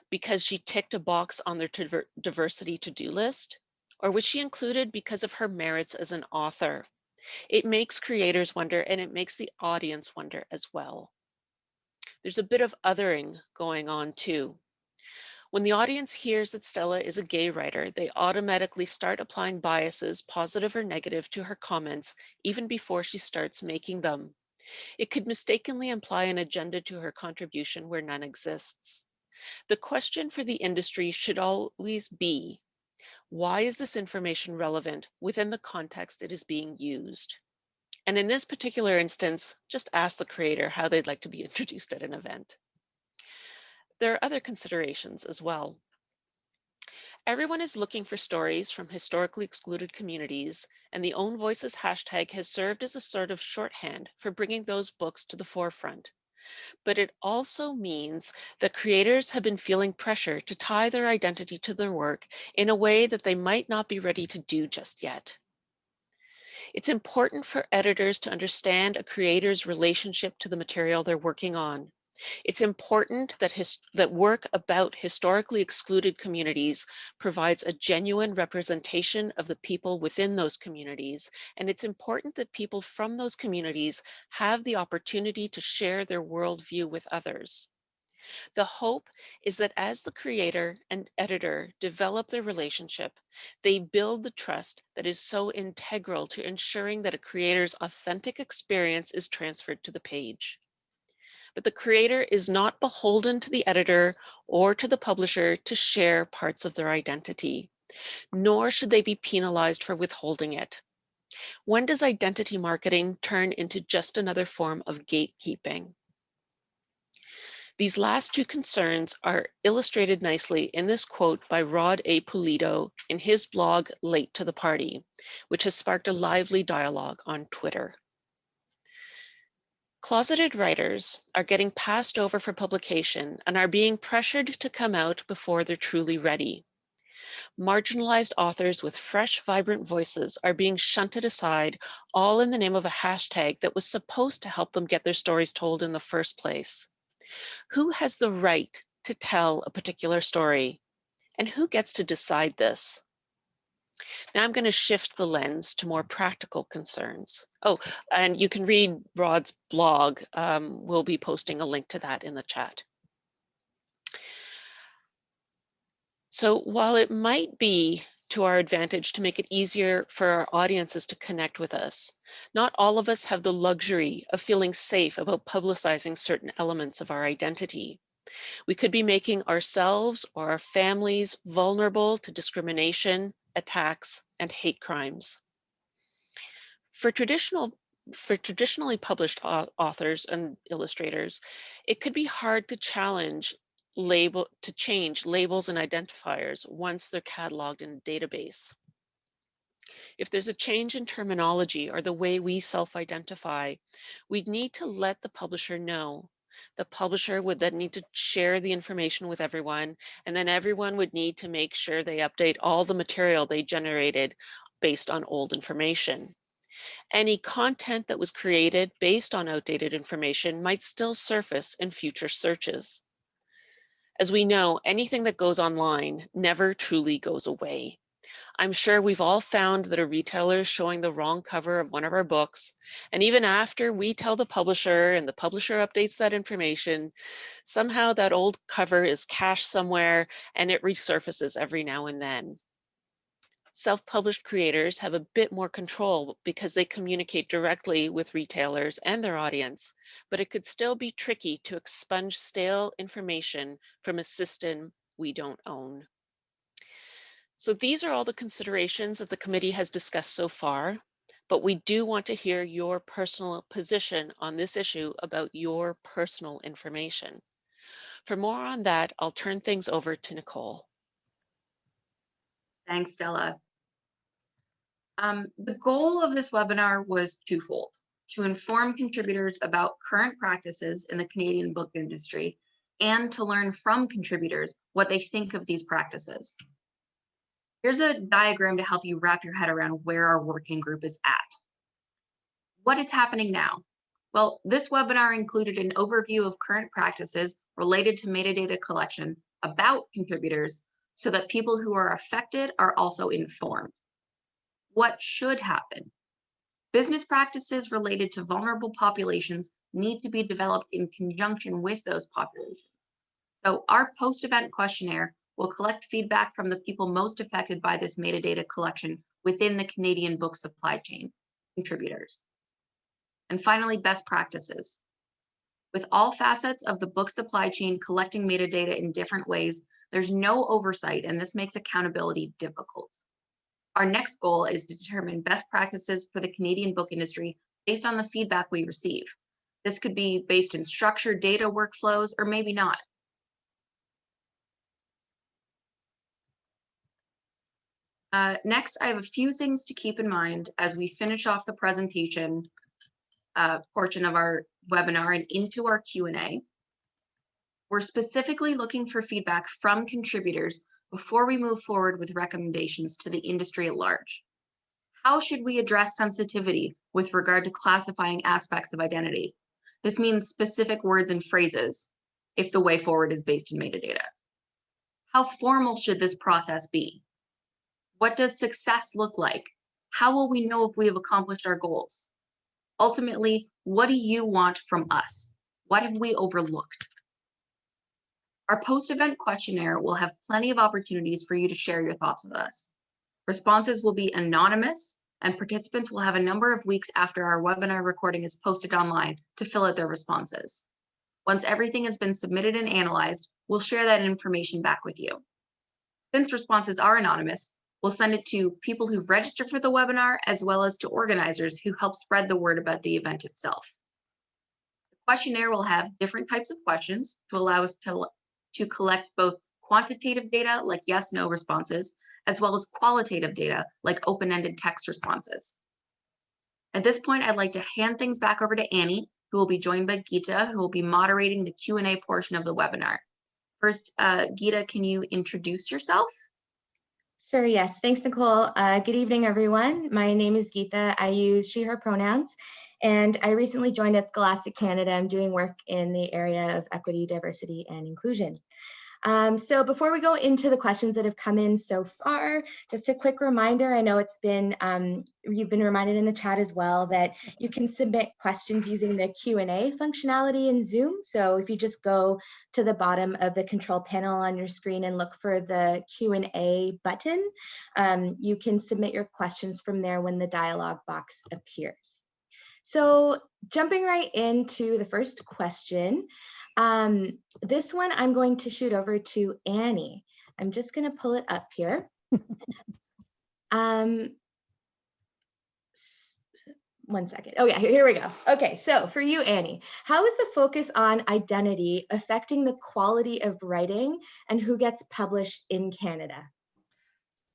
Because she ticked a box on their diversity to-do list? Or was she included because of her merits as an author? It makes creators wonder, and it makes the audience wonder as well. There's a bit of othering going on too. When the audience hears that Stella is a gay writer, they automatically start applying biases, positive or negative, to her comments even before she starts making them. It could mistakenly imply an agenda to her contribution where none exists. The question for the industry should always be, why is this information relevant within the context it is being used? And in this particular instance, just ask the creator how they'd like to be introduced at an event. There are other considerations as well. Everyone is looking for stories from historically excluded communities, and the Own Voices hashtag has served as a sort of shorthand for bringing those books to the forefront. But it also means that creators have been feeling pressure to tie their identity to their work in a way that they might not be ready to do just yet. It's important for editors to understand a creator's relationship to the material they're working on. It's important that work about historically excluded communities provides a genuine representation of the people within those communities, and it's important that people from those communities have the opportunity to share their worldview with others. The hope is that as the creator and editor develop their relationship, they build the trust that is so integral to ensuring that a creator's authentic experience is transferred to the page. But the creator is not beholden to the editor or to the publisher to share parts of their identity, nor should they be penalized for withholding it. When does identity marketing turn into just another form of gatekeeping? These last two concerns are illustrated nicely in this quote by Rod A. Pulido in his blog, Late to the Party, which has sparked a lively dialogue on Twitter. Closeted writers are getting passed over for publication and are being pressured to come out before they're truly ready. Marginalized authors with fresh, vibrant voices are being shunted aside, all in the name of a hashtag that was supposed to help them get their stories told in the first place. Who has the right to tell a particular story? And who gets to decide this? Now I'm going to shift the lens to more practical concerns. Oh, and you can read Rod's blog. We'll be posting a link to that in the chat. So while it might be to our advantage to make it easier for our audiences to connect with us, not all of us have the luxury of feeling safe about publicizing certain elements of our identity. We could be making ourselves or our families vulnerable to discrimination, attacks, and hate crimes. For traditionally published authors and illustrators, it could be hard to change labels and identifiers once they're cataloged in a database. If there's a change in terminology or the way we self-identify, we'd need to let the publisher know. The publisher would then need to share the information with everyone, and then everyone would need to make sure they update all the material they generated based on old information. Any content that was created based on outdated information might still surface in future searches. As we know, anything that goes online never truly goes away. I'm sure we've all found that a retailer is showing the wrong cover of one of our books, and even after we tell the publisher and the publisher updates that information, somehow that old cover is cached somewhere and it resurfaces every now and then. Self-published creators have a bit more control because they communicate directly with retailers and their audience, but it could still be tricky to expunge stale information from a system we don't own. So these are all the considerations that the committee has discussed so far, but we do want to hear your personal position on this issue about your personal information. For more on that, I'll turn things over to Nicole. Thanks, Stella. The goal of this webinar was twofold: to inform contributors about current practices in the Canadian book industry and to learn from contributors what they think of these practices. Here's a diagram to help you wrap your head around where our working group is at. What is happening now? Well, this webinar included an overview of current practices related to metadata collection about contributors so that people who are affected are also informed. What should happen? Business practices related to vulnerable populations need to be developed in conjunction with those populations. So our post-event questionnaire will collect feedback from the people most affected by this metadata collection within the Canadian book supply chain, contributors. And finally, best practices. With all facets of the book supply chain collecting metadata in different ways, there's no oversight, and this makes accountability difficult. Our next goal is to determine best practices for the Canadian book industry based on the feedback we receive. This could be based in structured data workflows or maybe not. Next, I have a few things to keep in mind as we finish off the presentation portion of our webinar and into our Q&A. We're specifically looking for feedback from contributors before we move forward with recommendations to the industry at large. How should we address sensitivity with regard to classifying aspects of identity? This means specific words and phrases if the way forward is based in metadata. How formal should this process be? What does success look like? How will we know if we have accomplished our goals? Ultimately, what do you want from us? What have we overlooked? Our post-event questionnaire will have plenty of opportunities for you to share your thoughts with us. Responses will be anonymous, and participants will have a number of weeks after our webinar recording is posted online to fill out their responses. Once everything has been submitted and analyzed, we'll share that information back with you. Since responses are anonymous, we'll send it to people who've registered for the webinar as well as to organizers who help spread the word about the event itself. The questionnaire will have different types of questions to allow us to collect both quantitative data like yes, no responses, as well as qualitative data like open-ended text responses. At this point, I'd like to hand things back over to Annie, who will be joined by Geeta, who will be moderating the Q&A portion of the webinar. First, Geeta, can you introduce yourself? Sure, yes. Thanks, Nicole. Good evening, everyone. My name is Geeta. I use she, her pronouns, and I recently joined at Scholastic Canada. I'm doing work in the area of equity, diversity, and inclusion. So before we go into the questions that have come in so far, just a quick reminder, I know it's been, you've been reminded in the chat as well that you can submit questions using the Q&A functionality in Zoom. So if you just go to the bottom of the control panel on your screen and look for the Q&A button, you can submit your questions from there when the dialog box appears. So jumping right into the first question, this one I'm going to shoot over to Annie. I'm just going to pull it up here. One second. Oh yeah, here we go. Okay, so for you, Annie, how is the focus on identity affecting the quality of writing and who gets published in Canada?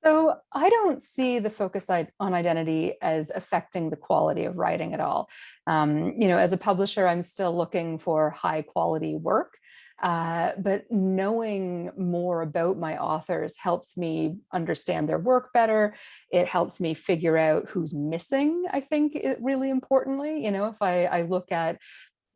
So I don't see the focus on identity as affecting the quality of writing at all. As a publisher, I'm still looking for high quality work, but knowing more about my authors helps me understand their work better. It helps me figure out who's missing, I think, really importantly. If I look at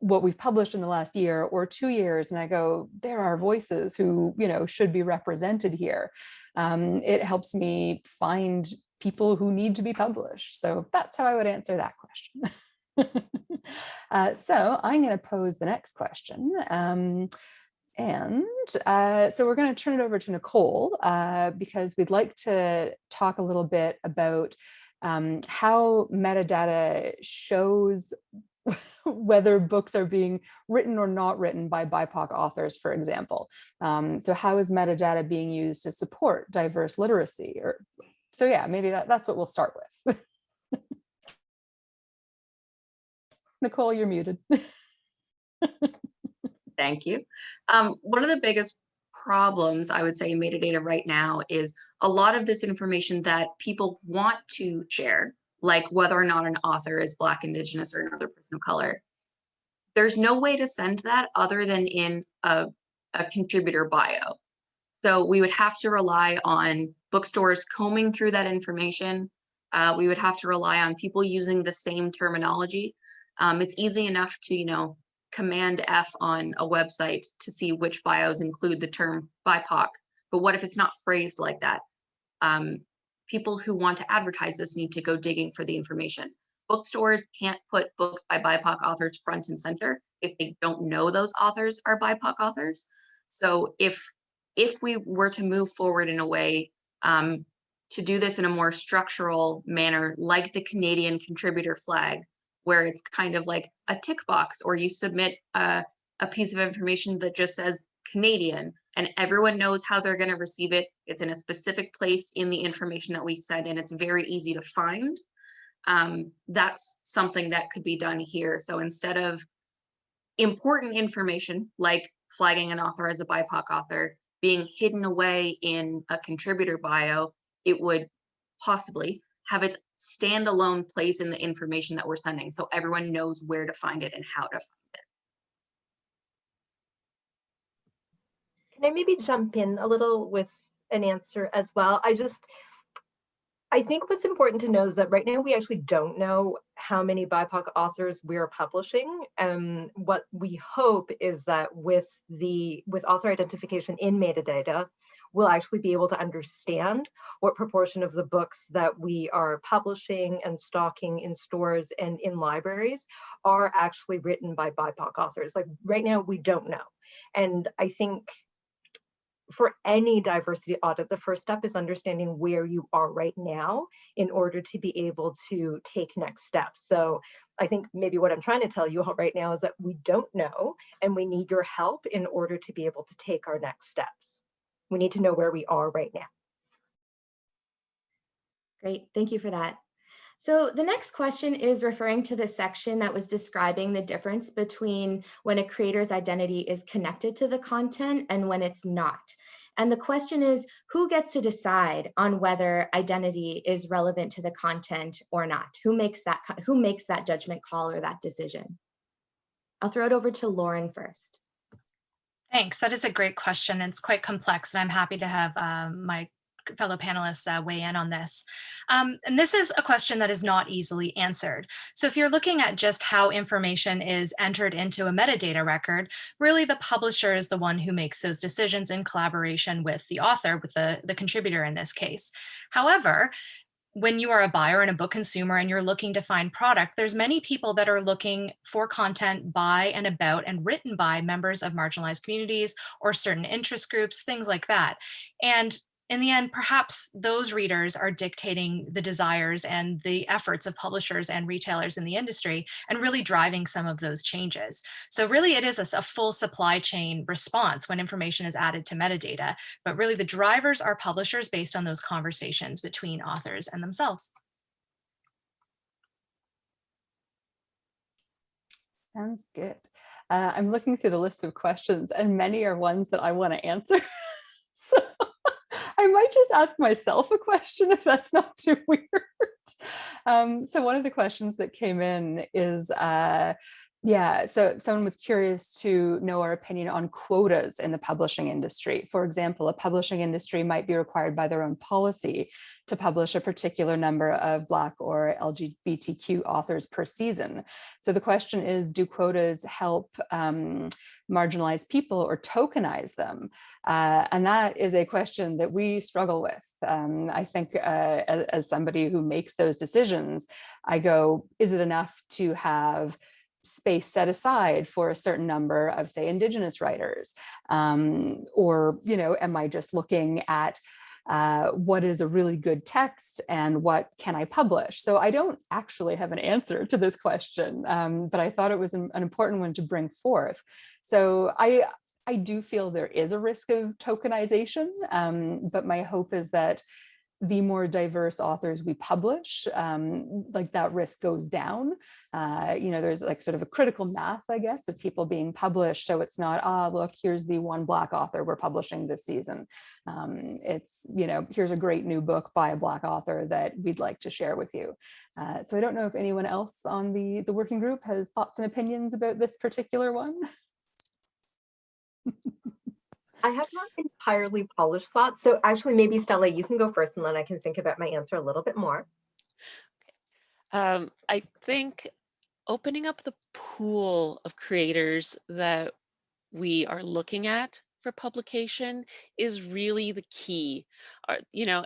what we've published in the last year or 2 years and I go, there are voices who, should be represented here. It helps me find people who need to be published. So that's how I would answer that question. So I'm going to pose the next question. So we're going to turn it over to Nicole because we'd like to talk a little bit about how metadata shows whether books are being written or not written by BIPOC authors, for example. So how is metadata being used to support diverse literacy? So yeah, maybe that's what we'll start with. Nicole, you're muted. Thank you. One of the biggest problems I would say in metadata right now is a lot of this information that people want to share, like whether or not an author is Black, Indigenous, or another person of color. There's no way to send that other than in a contributor bio. So we would have to rely on bookstores combing through that information. We would have to rely on people using the same terminology. It's easy enough to, Command F on a website to see which bios include the term BIPOC. But what if it's not phrased like that? People who want to advertise this need to go digging for the information. Bookstores can't put books by BIPOC authors front and center if they don't know those authors are BIPOC authors. So if we were to move forward in a way to do this in a more structural manner, like the Canadian contributor flag, where it's kind of like a tick box, or you submit a piece of information that just says Canadian, and everyone knows how they're going to receive it. It's in a specific place in the information that we send, and it's very easy to find. That's something that could be done here. So instead of important information like flagging an author as a BIPOC author being hidden away in a contributor bio, it would possibly have its standalone place in the information that we're sending, so everyone knows where to find it and how to find it. Can I maybe jump in a little with an answer as well? I think what's important to know is that right now we actually don't know how many BIPOC authors we're publishing. What we hope is that with author identification in metadata, we'll actually be able to understand what proportion of the books that we are publishing and stocking in stores and in libraries are actually written by BIPOC authors. Like right now, we don't know. And I think for any diversity audit, the first step is understanding where you are right now in order to be able to take next steps. So I think maybe what I'm trying to tell you all right now is that we don't know, and we need your help in order to be able to take our next steps. We need to know where we are right now. Great, thank you for that. So the next question is referring to the section that was describing the difference between when a creator's identity is connected to the content and when it's not. And the question is, who gets to decide on whether identity is relevant to the content or not? Who makes that judgment call or that decision? I'll throw it over to Lauren first. Thanks. That is a great question. It's quite complex, and I'm happy to have my fellow panelists weigh in on this. And this is a question that is not easily answered. So if you're looking at just how information is entered into a metadata record, really the publisher is the one who makes those decisions in collaboration with the author, with the contributor in this case. However, when you are a buyer and a book consumer and you're looking to find product, there's many people that are looking for content by and about and written by members of marginalized communities or certain interest groups, things like that. And in the end, perhaps those readers are dictating the desires and the efforts of publishers and retailers in the industry and really driving some of those changes. So really it is a full supply chain response when information is added to metadata, but really the drivers are publishers based on those conversations between authors and themselves. Sounds good. I'm looking through the list of questions and many are ones that I want to answer. So I might just ask myself a question if that's not too weird. So one of the questions that came in is, so someone was curious to know our opinion on quotas in the publishing industry. For example, a publishing industry might be required by their own policy to publish a particular number of Black or LGBTQ authors per season. So the question is, do quotas help marginalized people or tokenize them? And that is a question that we struggle with. I think as somebody who makes those decisions, I go, is it enough to have space set aside for a certain number of, say, Indigenous writers? Or, am I just looking at what is a really good text and what can I publish? So I don't actually have an answer to this question, but I thought it was an important one to bring forth. So I do feel there is a risk of tokenization, but my hope is that the more diverse authors we publish, like that risk goes down. There's like sort of a critical mass, I guess, of people being published. So it's not, look, here's the one Black author we're publishing this season. It's, here's a great new book by a Black author that we'd like to share with you. So I don't know if anyone else on the working group has thoughts and opinions about this particular one. I have not entirely polished thoughts. So actually, maybe Stella, you can go first and then I can think about my answer a little bit more. I think opening up the pool of creators that we are looking at for publication is really the key.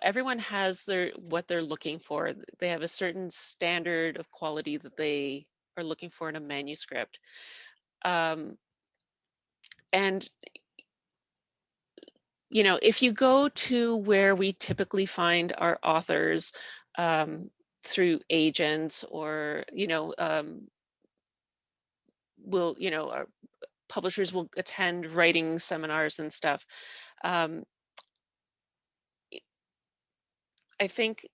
Everyone has what they're looking for. They have a certain standard of quality that they are looking for in a manuscript. And if you go to where we typically find our authors through agents or, our publishers will attend writing seminars and stuff. I think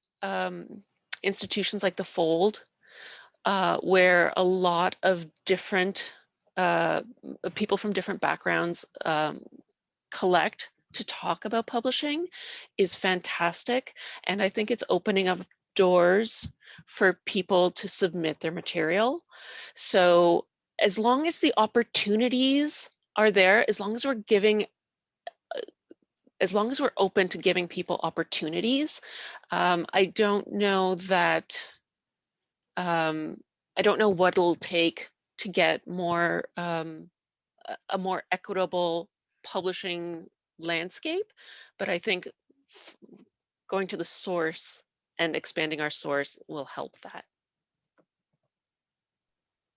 institutions like the Fold, where a lot of different people from different backgrounds collect to talk about publishing, is fantastic. And I think it's opening up doors for people to submit their material. So as long as the opportunities are there, as long as we're open to giving people opportunities, I don't know what it'll take to get a more equitable publishing landscape, but I think going to the source and expanding our source will help that.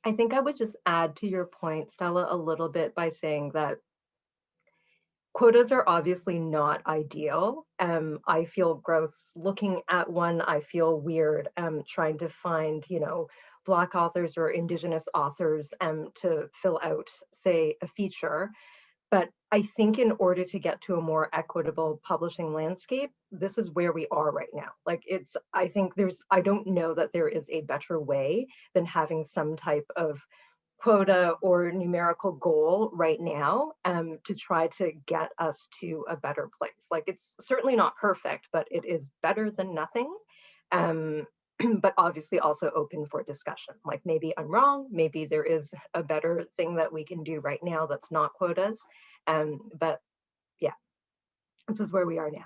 I think I would just add to your point, Stella, a little bit by saying that quotas are obviously not ideal. I feel gross looking at one. I feel weird trying to find, Black authors or Indigenous authors to fill out, say, a feature. But I think in order to get to a more equitable publishing landscape, this is where we are right now. I don't know that there is a better way than having some type of quota or numerical goal right now to try to get us to a better place. It's certainly not perfect, but it is better than nothing. But obviously also open for discussion. Maybe I'm wrong, maybe there is a better thing that we can do right now that's not quotas. But yeah, this is where we are now.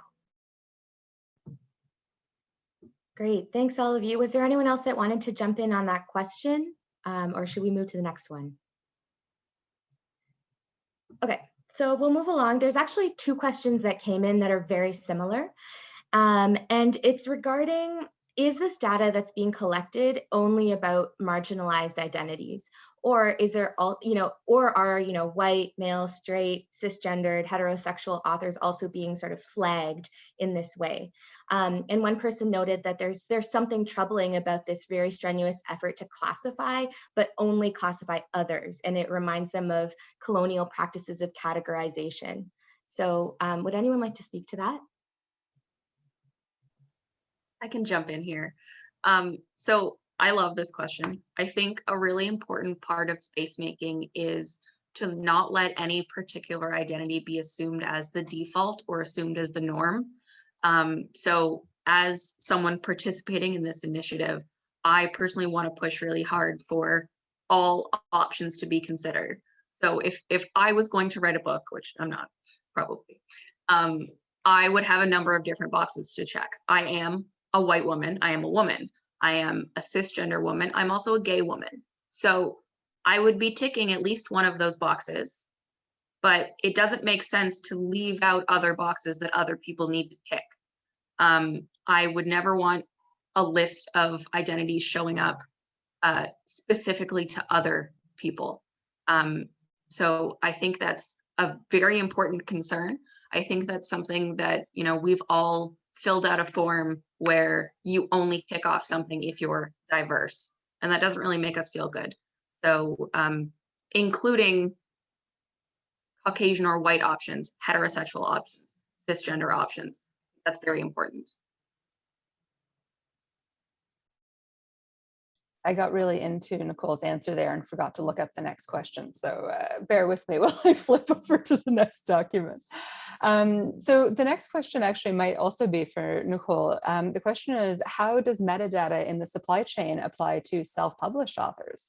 Great, thanks all of you. Was there anyone else that wanted to jump in on that question? Or should we move to the next one? Okay, so we'll move along. There's actually two questions that came in that are very similar. And it's regarding, is this data that's being collected only about marginalized identities? Or is there or are white, male, straight, cisgendered, heterosexual authors also being sort of flagged in this way? And one person noted that there's something troubling about this very strenuous effort to classify, but only classify others. And it reminds them of colonial practices of categorization. So would anyone like to speak to that? I can jump in here. So I love this question. I think a really important part of space making is to not let any particular identity be assumed as the default or assumed as the norm. So as someone participating in this initiative, I personally want to push really hard for all options to be considered. So if I was going to write a book, which I'm not, probably, I would have a number of different boxes to check. I am a white woman, I am a woman. I am a cisgender woman. I'm also a gay woman. So I would be ticking at least one of those boxes, but it doesn't make sense to leave out other boxes that other people need to tick. I would never want a list of identities showing up specifically to other people. So I think that's a very important concern. I think that's something that, you know, we've all filled out a form where you only tick off something if you're diverse, and that doesn't really make us feel good. So including Caucasian or white options, heterosexual options, cisgender options, that's very important. I got really into Nicole's answer there and forgot to look up the next question. So bear with me while I flip over to the next document. So the next question actually might also be for Nicole. The question is, how does metadata in the supply chain apply to self-published authors?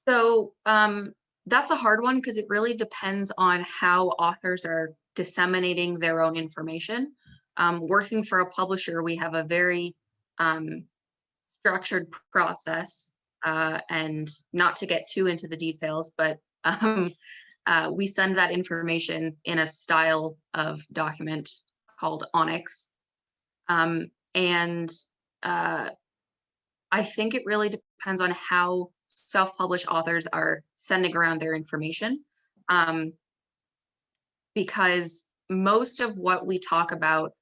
So that's a hard one because it really depends on how authors are disseminating their own information. Working for a publisher, we have a very structured process, and not to get too into the details, but we send that information in a style of document called Onyx. And I think it really depends on how self-published authors are sending around their information, because most of what we talk about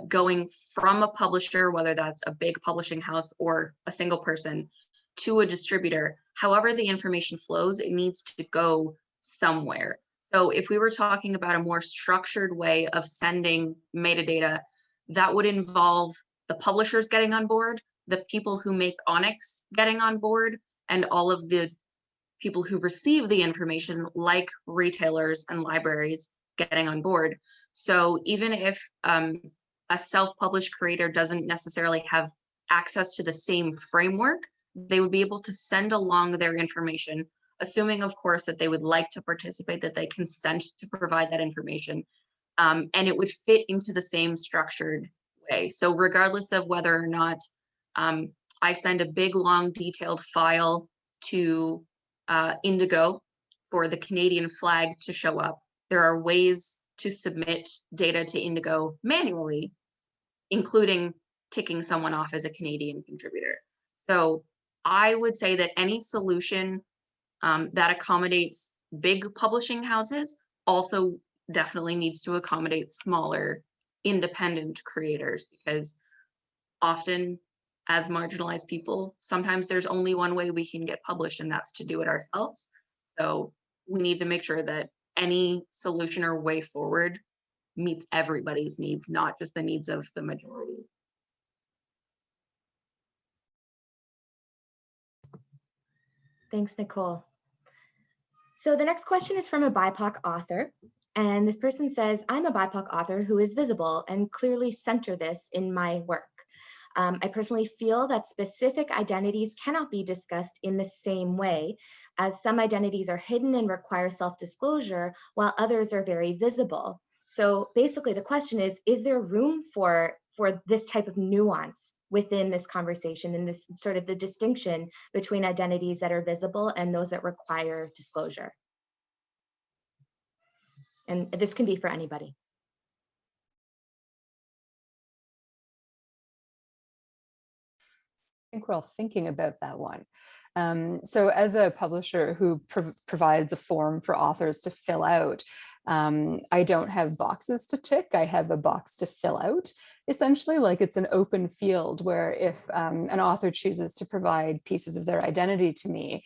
going from a publisher, whether that's a big publishing house or a single person, to a distributor, however the information flows, it needs to go somewhere. So if we were talking about a more structured way of sending metadata, that would involve the publishers getting on board, the people who make Onyx getting on board, and all of the people who receive the information, like retailers and libraries, getting on board. So even if a self-published creator doesn't necessarily have access to the same framework, they would be able to send along their information, assuming, of course, that they would like to participate, that they consent to provide that information, and it would fit into the same structured way. So regardless of whether or not I send a big, long, detailed file to Indigo for the Canadian flag to show up, there are ways to submit data to Indigo manually, including ticking someone off as a Canadian contributor. So I would say that any solution that accommodates big publishing houses also definitely needs to accommodate smaller independent creators, because often as marginalized people, sometimes there's only one way we can get published, and that's to do it ourselves. So we need to make sure that any solution or way forward meets everybody's needs, not just the needs of the majority. Thanks, Nicole. So the next question is from a BIPOC author. And this person says, I'm a BIPOC author who is visible and clearly center this in my work. I personally feel that specific identities cannot be discussed in the same way, as some identities are hidden and require self-disclosure, while others are very visible. So basically the question is there room for this type of nuance within this conversation, and this sort of the distinction between identities that are visible and those that require disclosure? And this can be for anybody. I think we're all thinking about that one. So as a publisher who provides a form for authors to fill out, I don't have boxes to tick, I have a box to fill out. Essentially, like it's an open field where if an author chooses to provide pieces of their identity to me,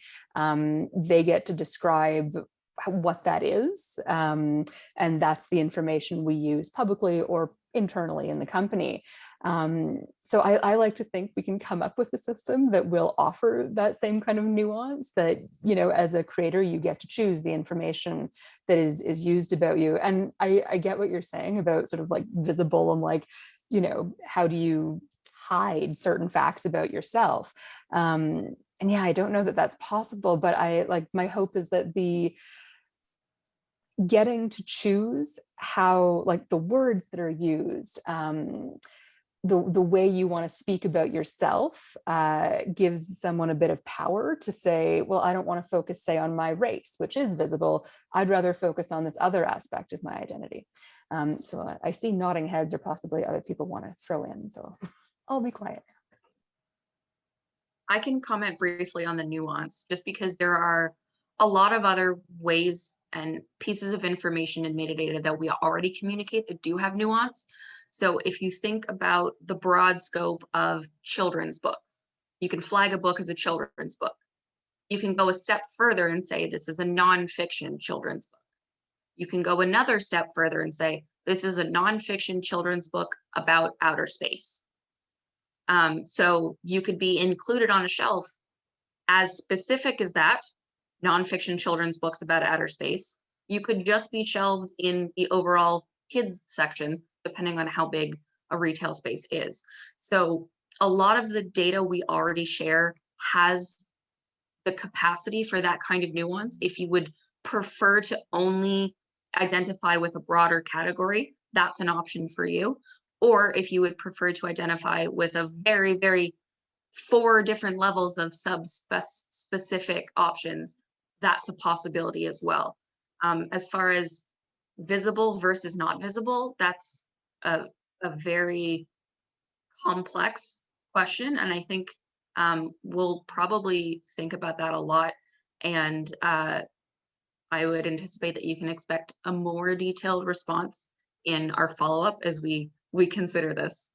they get to describe what that is. And that's the information we use publicly or internally in the company. So I like to think we can come up with a system that will offer that same kind of nuance, that, you know, as a creator, you get to choose the information that is used about you. And I get what you're saying about sort of like visible and like, you know, how do you hide certain facts about yourself? And yeah, I don't know that that's possible, but my hope is that the getting to choose how, like, the words that are used, the way you want to speak about yourself gives someone a bit of power to say, well, I don't want to focus, say, on my race, which is visible. I'd rather focus on this other aspect of my identity. So I see nodding heads, or possibly other people want to throw in, so I'll be quiet. I can comment briefly on the nuance, just because there are a lot of other ways and pieces of information and metadata that we already communicate that do have nuance. So if you think about the broad scope of children's books, you can flag a book as a children's book. You can go a step further and say this is a nonfiction children's book. You can go another step further and say this is a nonfiction children's book about outer space. So you could be included on a shelf as specific as that, nonfiction children's books about outer space. You could just be shelved in the overall kids section, depending on how big a retail space is. So a lot of the data we already share has the capacity for that kind of nuance. If you would prefer to only identify with a broader category, that's an option for you. Or if you would prefer to identify with a very, very 4 different levels of specific options, that's a possibility as well. As far as visible versus not visible, that's a very complex question. And I think we'll probably think about that a lot. And I would anticipate that you can expect a more detailed response in our follow-up as we consider this.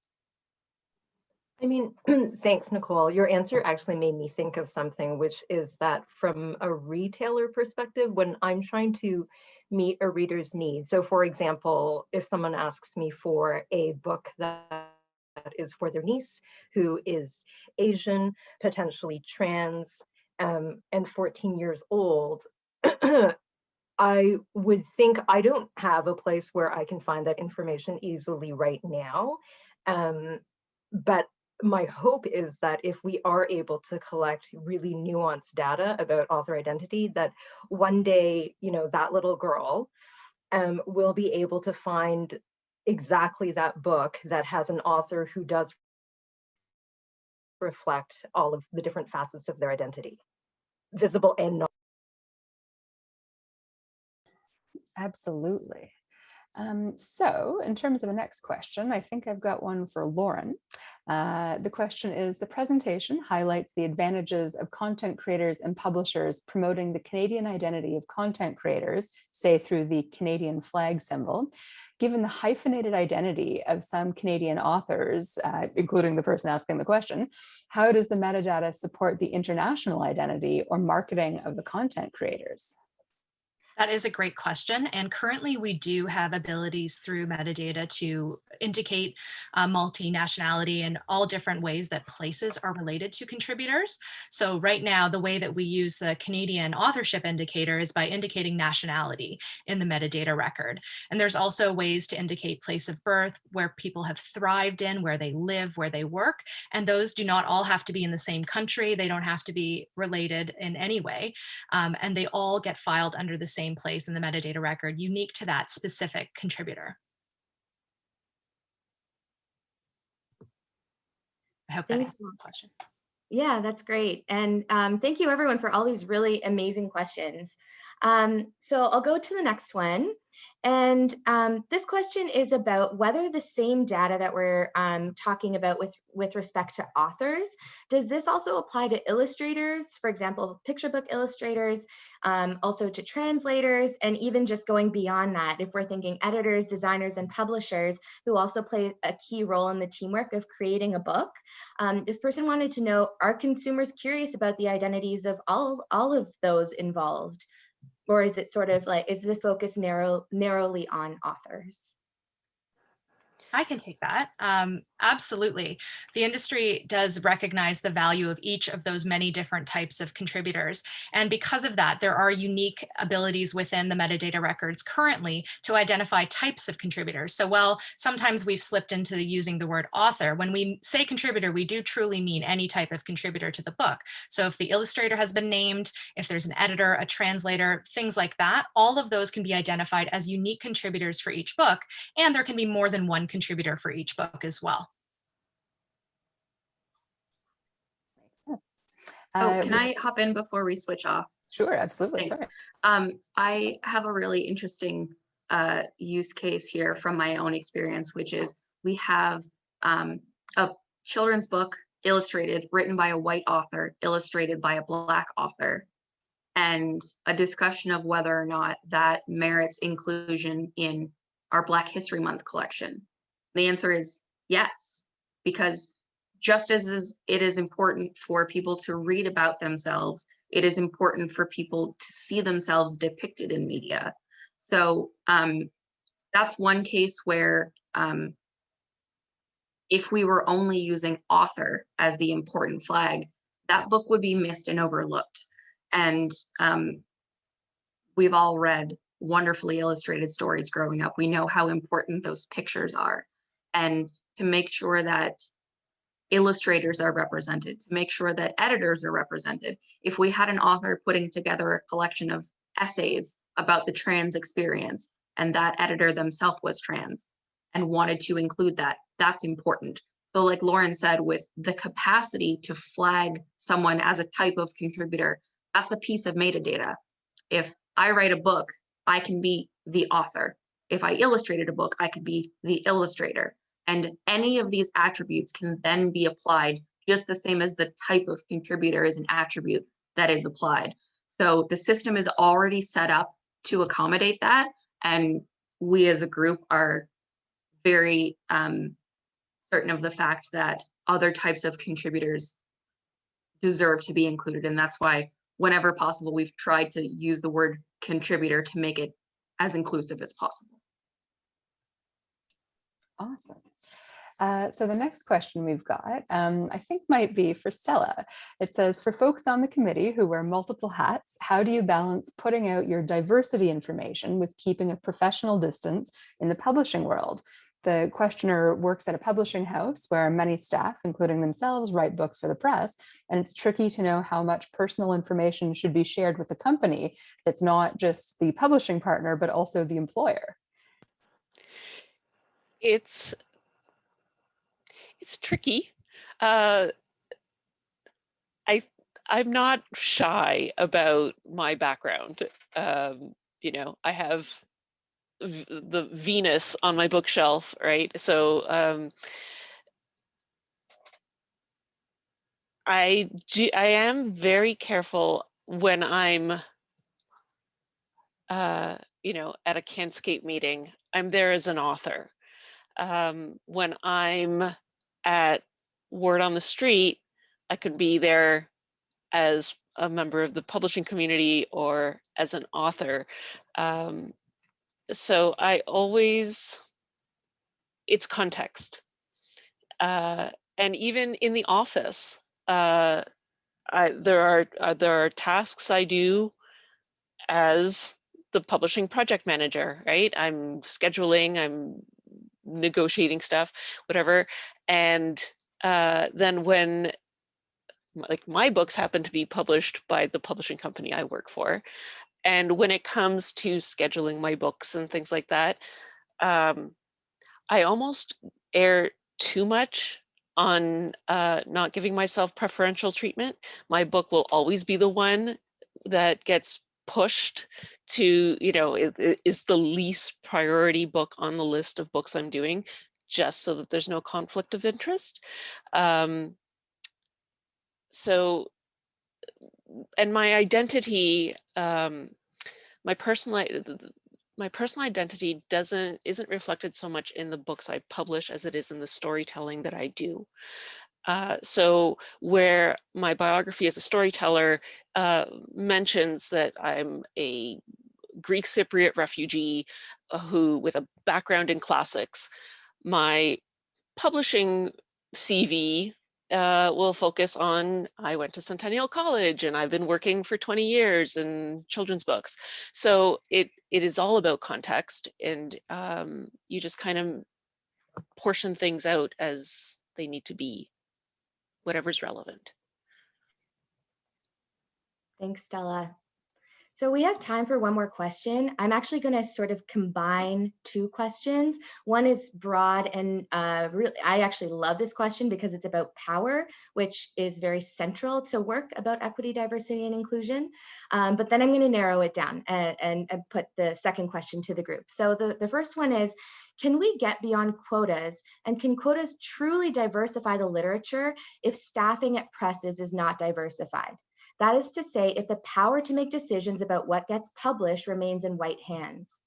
I mean, thanks, Nicole. Your answer actually made me think of something, which is that from a retailer perspective, when I'm trying to meet a reader's needs. So for example, if someone asks me for a book that is for their niece who is Asian, potentially trans, and 14 years old, I would think I don't have a place where I can find that information easily right now. But my hope is that if we are able to collect really nuanced data about author identity, that one day, you know, that little girl will be able to find exactly that book that has an author who does reflect all of the different facets of their identity, visible and not. Absolutely. So in terms of the next question, I think I've got one for Lauren. The question is, the presentation highlights the advantages of content creators and publishers promoting the Canadian identity of content creators, say through the Canadian flag symbol. Given the hyphenated identity of some Canadian authors, including the person asking the question, how does the metadata support the international identity or marketing of the content creators? That is a great question. And currently we do have abilities through metadata to indicate multinationality and all different ways that places are related to contributors. So right now, the way that we use the Canadian authorship indicator is by indicating nationality in the metadata record. And there's also ways to indicate place of birth, where people have thrived in, where they live, where they work. And those do not all have to be in the same country. They don't have to be related in any way. And they all get filed under the same place in the metadata record, unique to that specific contributor. I hope that answers the question. Yeah, that's great. And thank you everyone for all these really amazing questions. So I'll go to the next one. And this question is about whether the same data that we're talking about with respect to authors, does this also apply to illustrators, for example, picture book illustrators, also to translators, and even just going beyond that, if we're thinking editors, designers, and publishers who also play a key role in the teamwork of creating a book. This person wanted to know, are consumers curious about the identities of all of those involved? Or is it sort of like, is the focus narrowly on authors? I can take that. Absolutely. The industry does recognize the value of each of those many different types of contributors. And because of that, there are unique abilities within the metadata records currently to identify types of contributors. So while sometimes we've slipped into using the word author, when we say contributor, we do truly mean any type of contributor to the book. So if the illustrator has been named, if there's an editor, a translator, things like that, all of those can be identified as unique contributors for each book. And there can be more than one contributor for each book as well. Oh, can I hop in before we switch off? Sure, absolutely. Thanks. I have a really interesting use case here from my own experience, which is we have a children's book illustrated, written by a white author, illustrated by a Black author. and a discussion of whether or not that merits inclusion in our Black History Month collection. The answer is yes, because just as it is important for people to read about themselves, it is important for people to see themselves depicted in media. So that's one case where if we were only using author as the important flag, that book would be missed and overlooked. And we've all read wonderfully illustrated stories growing up. We know how important those pictures are. And to make sure that illustrators are represented, to make sure that editors are represented. If we had an author putting together a collection of essays about the trans experience, and that editor themselves was trans and wanted to include that, that's important. So like Lauren said, with the capacity to flag someone as a type of contributor, that's a piece of metadata. If I write a book, I can be the author. If I illustrated a book, I could be the illustrator. And any of these attributes can then be applied just the same as the type of contributor is an attribute that is applied. So the system is already set up to accommodate that. And we as a group are very certain of the fact that other types of contributors deserve to be included. And that's why whenever possible, we've tried to use the word contributor to make it as inclusive as possible. Awesome. So the next question we've got, I think might be for Stella. It says, for folks on the committee who wear multiple hats, how do you balance putting out your diversity information with keeping a professional distance in the publishing world? The questioner works at a publishing house where many staff, including themselves, write books for the press, and it's tricky to know how much personal information should be shared with the company that's not just the publishing partner, but also the employer. It's tricky. I'm not shy about my background. You know, I have the Venus on my bookshelf, right? So I am very careful when I'm you know, at a Canscape meeting. I'm there as an author. When I'm at Word on the Street, I could be there as a member of the publishing community or as an author. So I always, it's context. And even in the office, there are tasks I do as the publishing project manager, right? I'm scheduling, I'm negotiating stuff, whatever. And then when like my books happen to be published by the publishing company I work for, and when it comes to scheduling my books and things like that, I almost err too much on not giving myself preferential treatment. My book will always be the one that gets pushed to, you know, it is the least priority book on the list of books I'm doing, just so that there's no conflict of interest. So, and my identity, my personal identity isn't reflected so much in the books I publish as it is in the storytelling that I do. So where my biography as a storyteller mentions that I'm a Greek Cypriot refugee who with a background in classics, my publishing CV will focus on, I went to Centennial College and I've been working for 20 years in children's books. So it is all about context, and you just kind of portion things out as they need to be, whatever's relevant. Thanks, Stella. So we have time for one more question. I'm actually going to sort of combine two questions. One is broad, and really, I actually love this question because it's about power, which is very central to work about equity, diversity, and inclusion. But then I'm going to narrow it down and put the second question to the group. So the first one is, can we get beyond quotas, and can quotas truly diversify the literature if staffing at presses is not diversified? That is to say, if the power to make decisions about what gets published remains in white hands.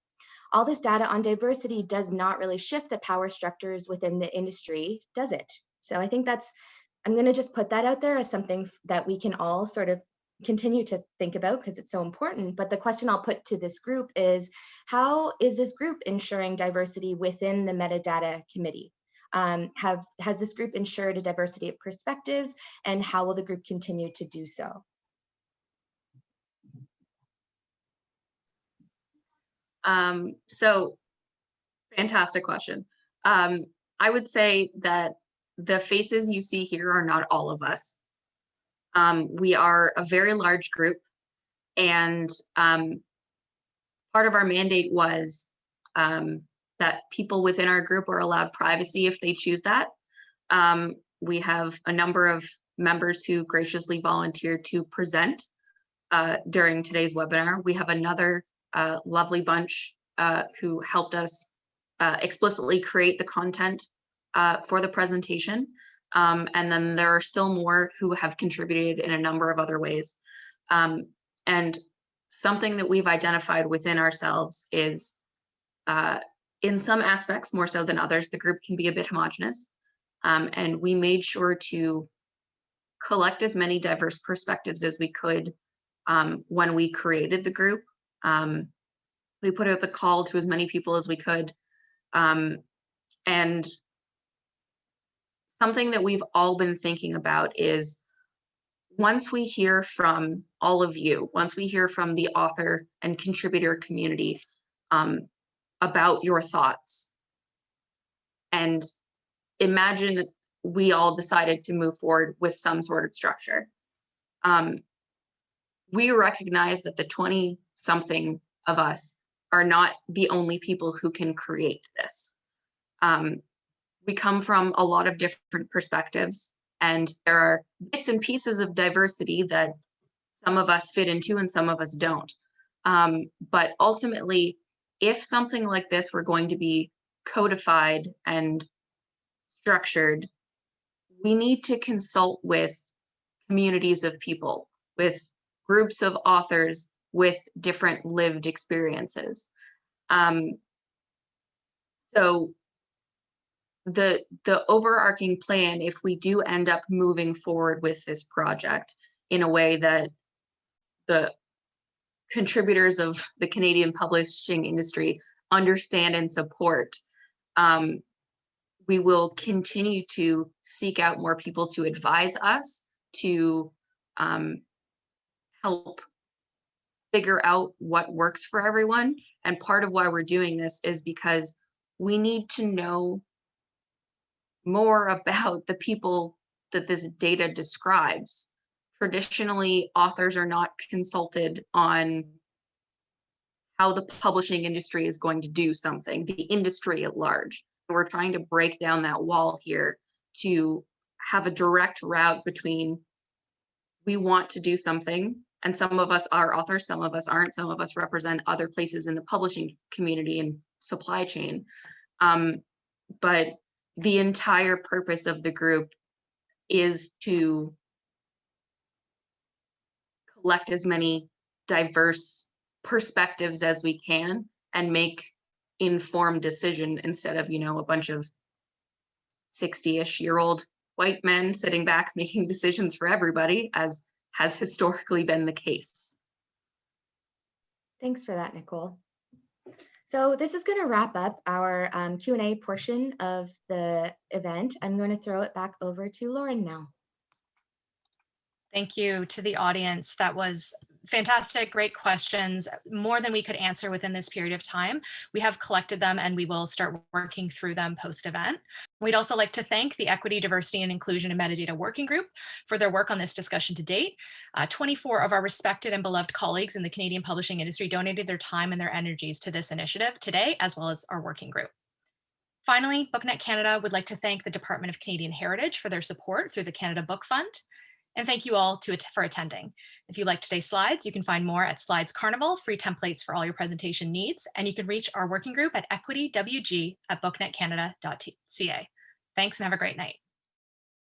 All this data on diversity does not really shift the power structures within the industry, does it? So I think I'm going to just put that out there as something that we can all sort of continue to think about because it's so important. But the question I'll put to this group is, how is this group ensuring diversity within the Metadata Committee? Has this group ensured a diversity of perspectives, and how will the group continue to do so? So fantastic question. I would say that the faces you see here are not all of us. We are a very large group, and part of our mandate was that people within our group are allowed privacy if they choose that. We have a number of members who graciously volunteered to present during today's webinar. We have another lovely bunch who helped us explicitly create the content for the presentation. And then there are still more who have contributed in a number of other ways. And something that we've identified within ourselves is, in some aspects, more so than others, the group can be a bit homogenous. And we made sure to collect as many diverse perspectives as we could when we created the group. We put out the call to as many people as we could. And something that we've all been thinking about is, once we hear from all of you, once we hear from the author and contributor community about your thoughts, and imagine we all decided to move forward with some sort of structure. We recognize that the 20-something of us are not the only people who can create this. We come from a lot of different perspectives, and there are bits and pieces of diversity that some of us fit into and some of us don't. But ultimately, if something like this were going to be codified and structured, we need to consult with communities of people, with groups of authors with different lived experiences. So the overarching plan, if we do end up moving forward with this project in a way that the contributors of the Canadian publishing industry understand and support, we will continue to seek out more people to advise us, to help figure out what works for everyone. And part of why we're doing this is because we need to know more about the people that this data describes. Traditionally, authors are not consulted on how the publishing industry is going to do something, the industry at large. And we're trying to break down that wall here to have a direct route between, we want to do something, and some of us are authors, some of us aren't, some of us represent other places in the publishing community and supply chain. But the entire purpose of the group is to collect as many diverse perspectives as we can and make informed decision instead of, a bunch of 60-ish-year-old white men sitting back making decisions for everybody, as has historically been the case. Thanks for that, Nicole. So this is going to wrap up our Q&A portion of the event. I'm going to throw it back over to Lauren now. Thank you to the audience. That was fantastic, great questions, more than we could answer within this period of time. We have collected them and we will start working through them post-event. We'd also like to thank the Equity, Diversity, and Inclusion and Metadata Working Group for their work on this discussion to date. 24 of our respected and beloved colleagues in the Canadian publishing industry donated their time and their energies to this initiative today, as well as our working group. Finally, BookNet Canada would like to thank the Department of Canadian Heritage for their support through the Canada Book Fund. And thank you all for attending. If you liked today's slides, you can find more at Slides Carnival, free templates for all your presentation needs, and you can reach our working group at equitywg@booknetcanada.ca. Thanks and have a great night.